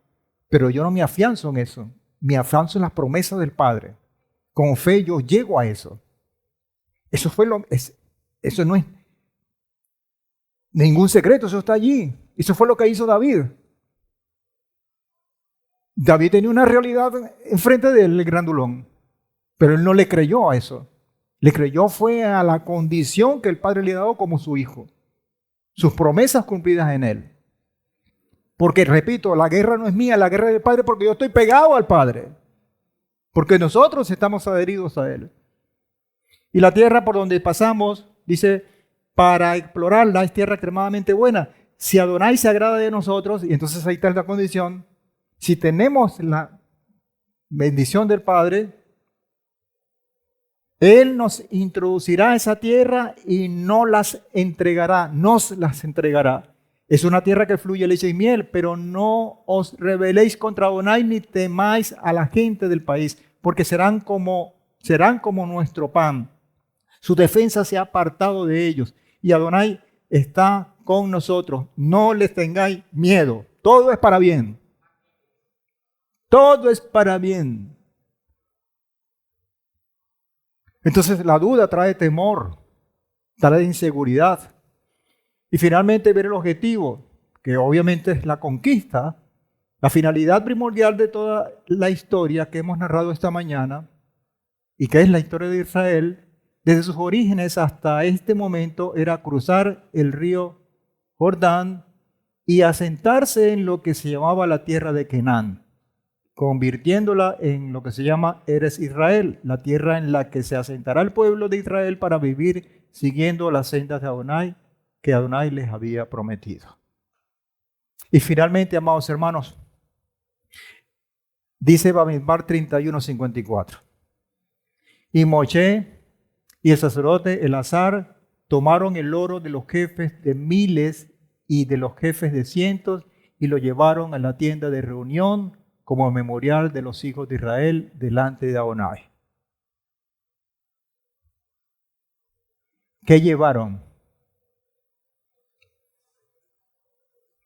Pero yo no me afianzo en eso. Me afianzo en las promesas del Padre. Con fe yo llego a eso. Eso no es ningún secreto, eso está allí. Eso fue lo que hizo David. David tenía una realidad enfrente de él, el grandulón. Pero él no le creyó a eso. Le creyó fue a la condición que el Padre le ha dado como su hijo. Sus promesas cumplidas en él. Porque, repito, la guerra no es mía, la guerra es del Padre porque yo estoy pegado al Padre. Porque nosotros estamos adheridos a Él. Y la tierra por donde pasamos, dice, para explorarla es tierra extremadamente buena. Si Adonai se agrada de nosotros, y entonces ahí está la condición, si tenemos la bendición del Padre, Él nos introducirá a esa tierra y nos las entregará. Es una tierra que fluye leche y miel, pero no os rebeléis contra Adonai ni temáis a la gente del país, porque serán como nuestro pan. Su defensa se ha apartado de ellos y Adonai está con nosotros. No les tengáis miedo. Todo es para bien. Todo es para bien. Entonces la duda trae temor, trae inseguridad. Y finalmente ver el objetivo, que obviamente es la conquista, la finalidad primordial de toda la historia que hemos narrado esta mañana, y que es la historia de Israel, desde sus orígenes hasta este momento, era cruzar el río Jordán y asentarse en lo que se llamaba la tierra de Canaán, convirtiéndola en lo que se llama Eres Israel, la tierra en la que se asentará el pueblo de Israel para vivir siguiendo las sendas de Adonai, que Adonai les había prometido. Y finalmente, amados hermanos, dice Bamidbar 31:54. Y Moshe y el sacerdote Elazar tomaron el oro de los jefes de miles y de los jefes de cientos y lo llevaron a la tienda de reunión como memorial de los hijos de Israel delante de Adonai. ¿Qué llevaron?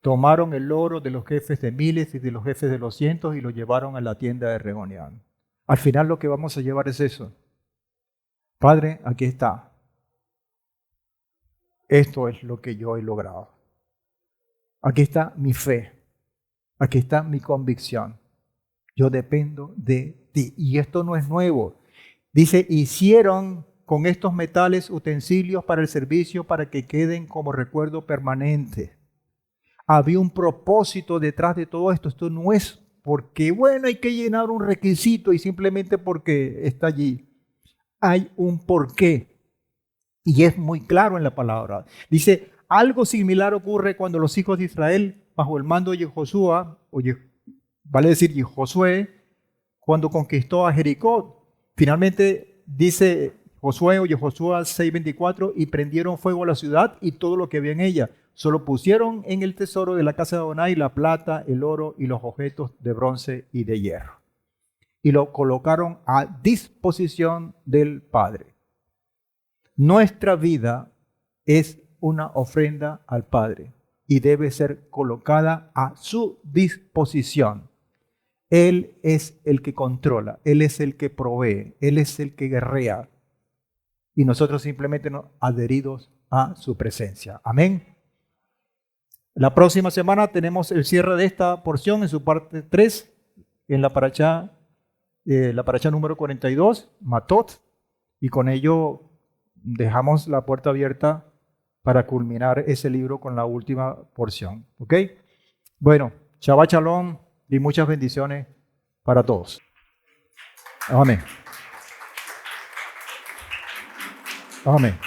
Tomaron el oro de los jefes de miles y de los jefes de los cientos y lo llevaron a la tienda de reunión. Al final lo que vamos a llevar es eso. Padre, aquí está. Esto es lo que yo he logrado. Aquí está mi fe. Aquí está mi convicción. Yo dependo de ti. Y esto no es nuevo. Dice, hicieron con estos metales utensilios para el servicio para que queden como recuerdo permanente. Había un propósito detrás de todo esto. Esto no es porque, bueno, hay que llenar un requisito y simplemente porque está allí. Hay un porqué. Y es muy claro en la palabra. Dice, algo similar ocurre cuando los hijos de Israel, bajo el mando de Josué, vale decir Josué, cuando conquistó a Jericó. Finalmente dice Josué 6:24, y prendieron fuego a la ciudad y todo lo que había en ella. Solo pusieron en el tesoro de la casa de Adonai la plata, el oro y los objetos de bronce y de hierro. Y lo colocaron a disposición del Padre. Nuestra vida es una ofrenda al Padre y debe ser colocada a su disposición. Él es el que controla, Él es el que provee, Él es el que guerrea. Y nosotros simplemente nos adheridos a su presencia. Amén. La próxima semana tenemos el cierre de esta porción en su parte 3, en la parashá número 42, Matot, y con ello dejamos la puerta abierta para culminar ese libro con la última porción. ¿Ok? Bueno, Shabbat Shalom y muchas bendiciones para todos. Amén. Amén.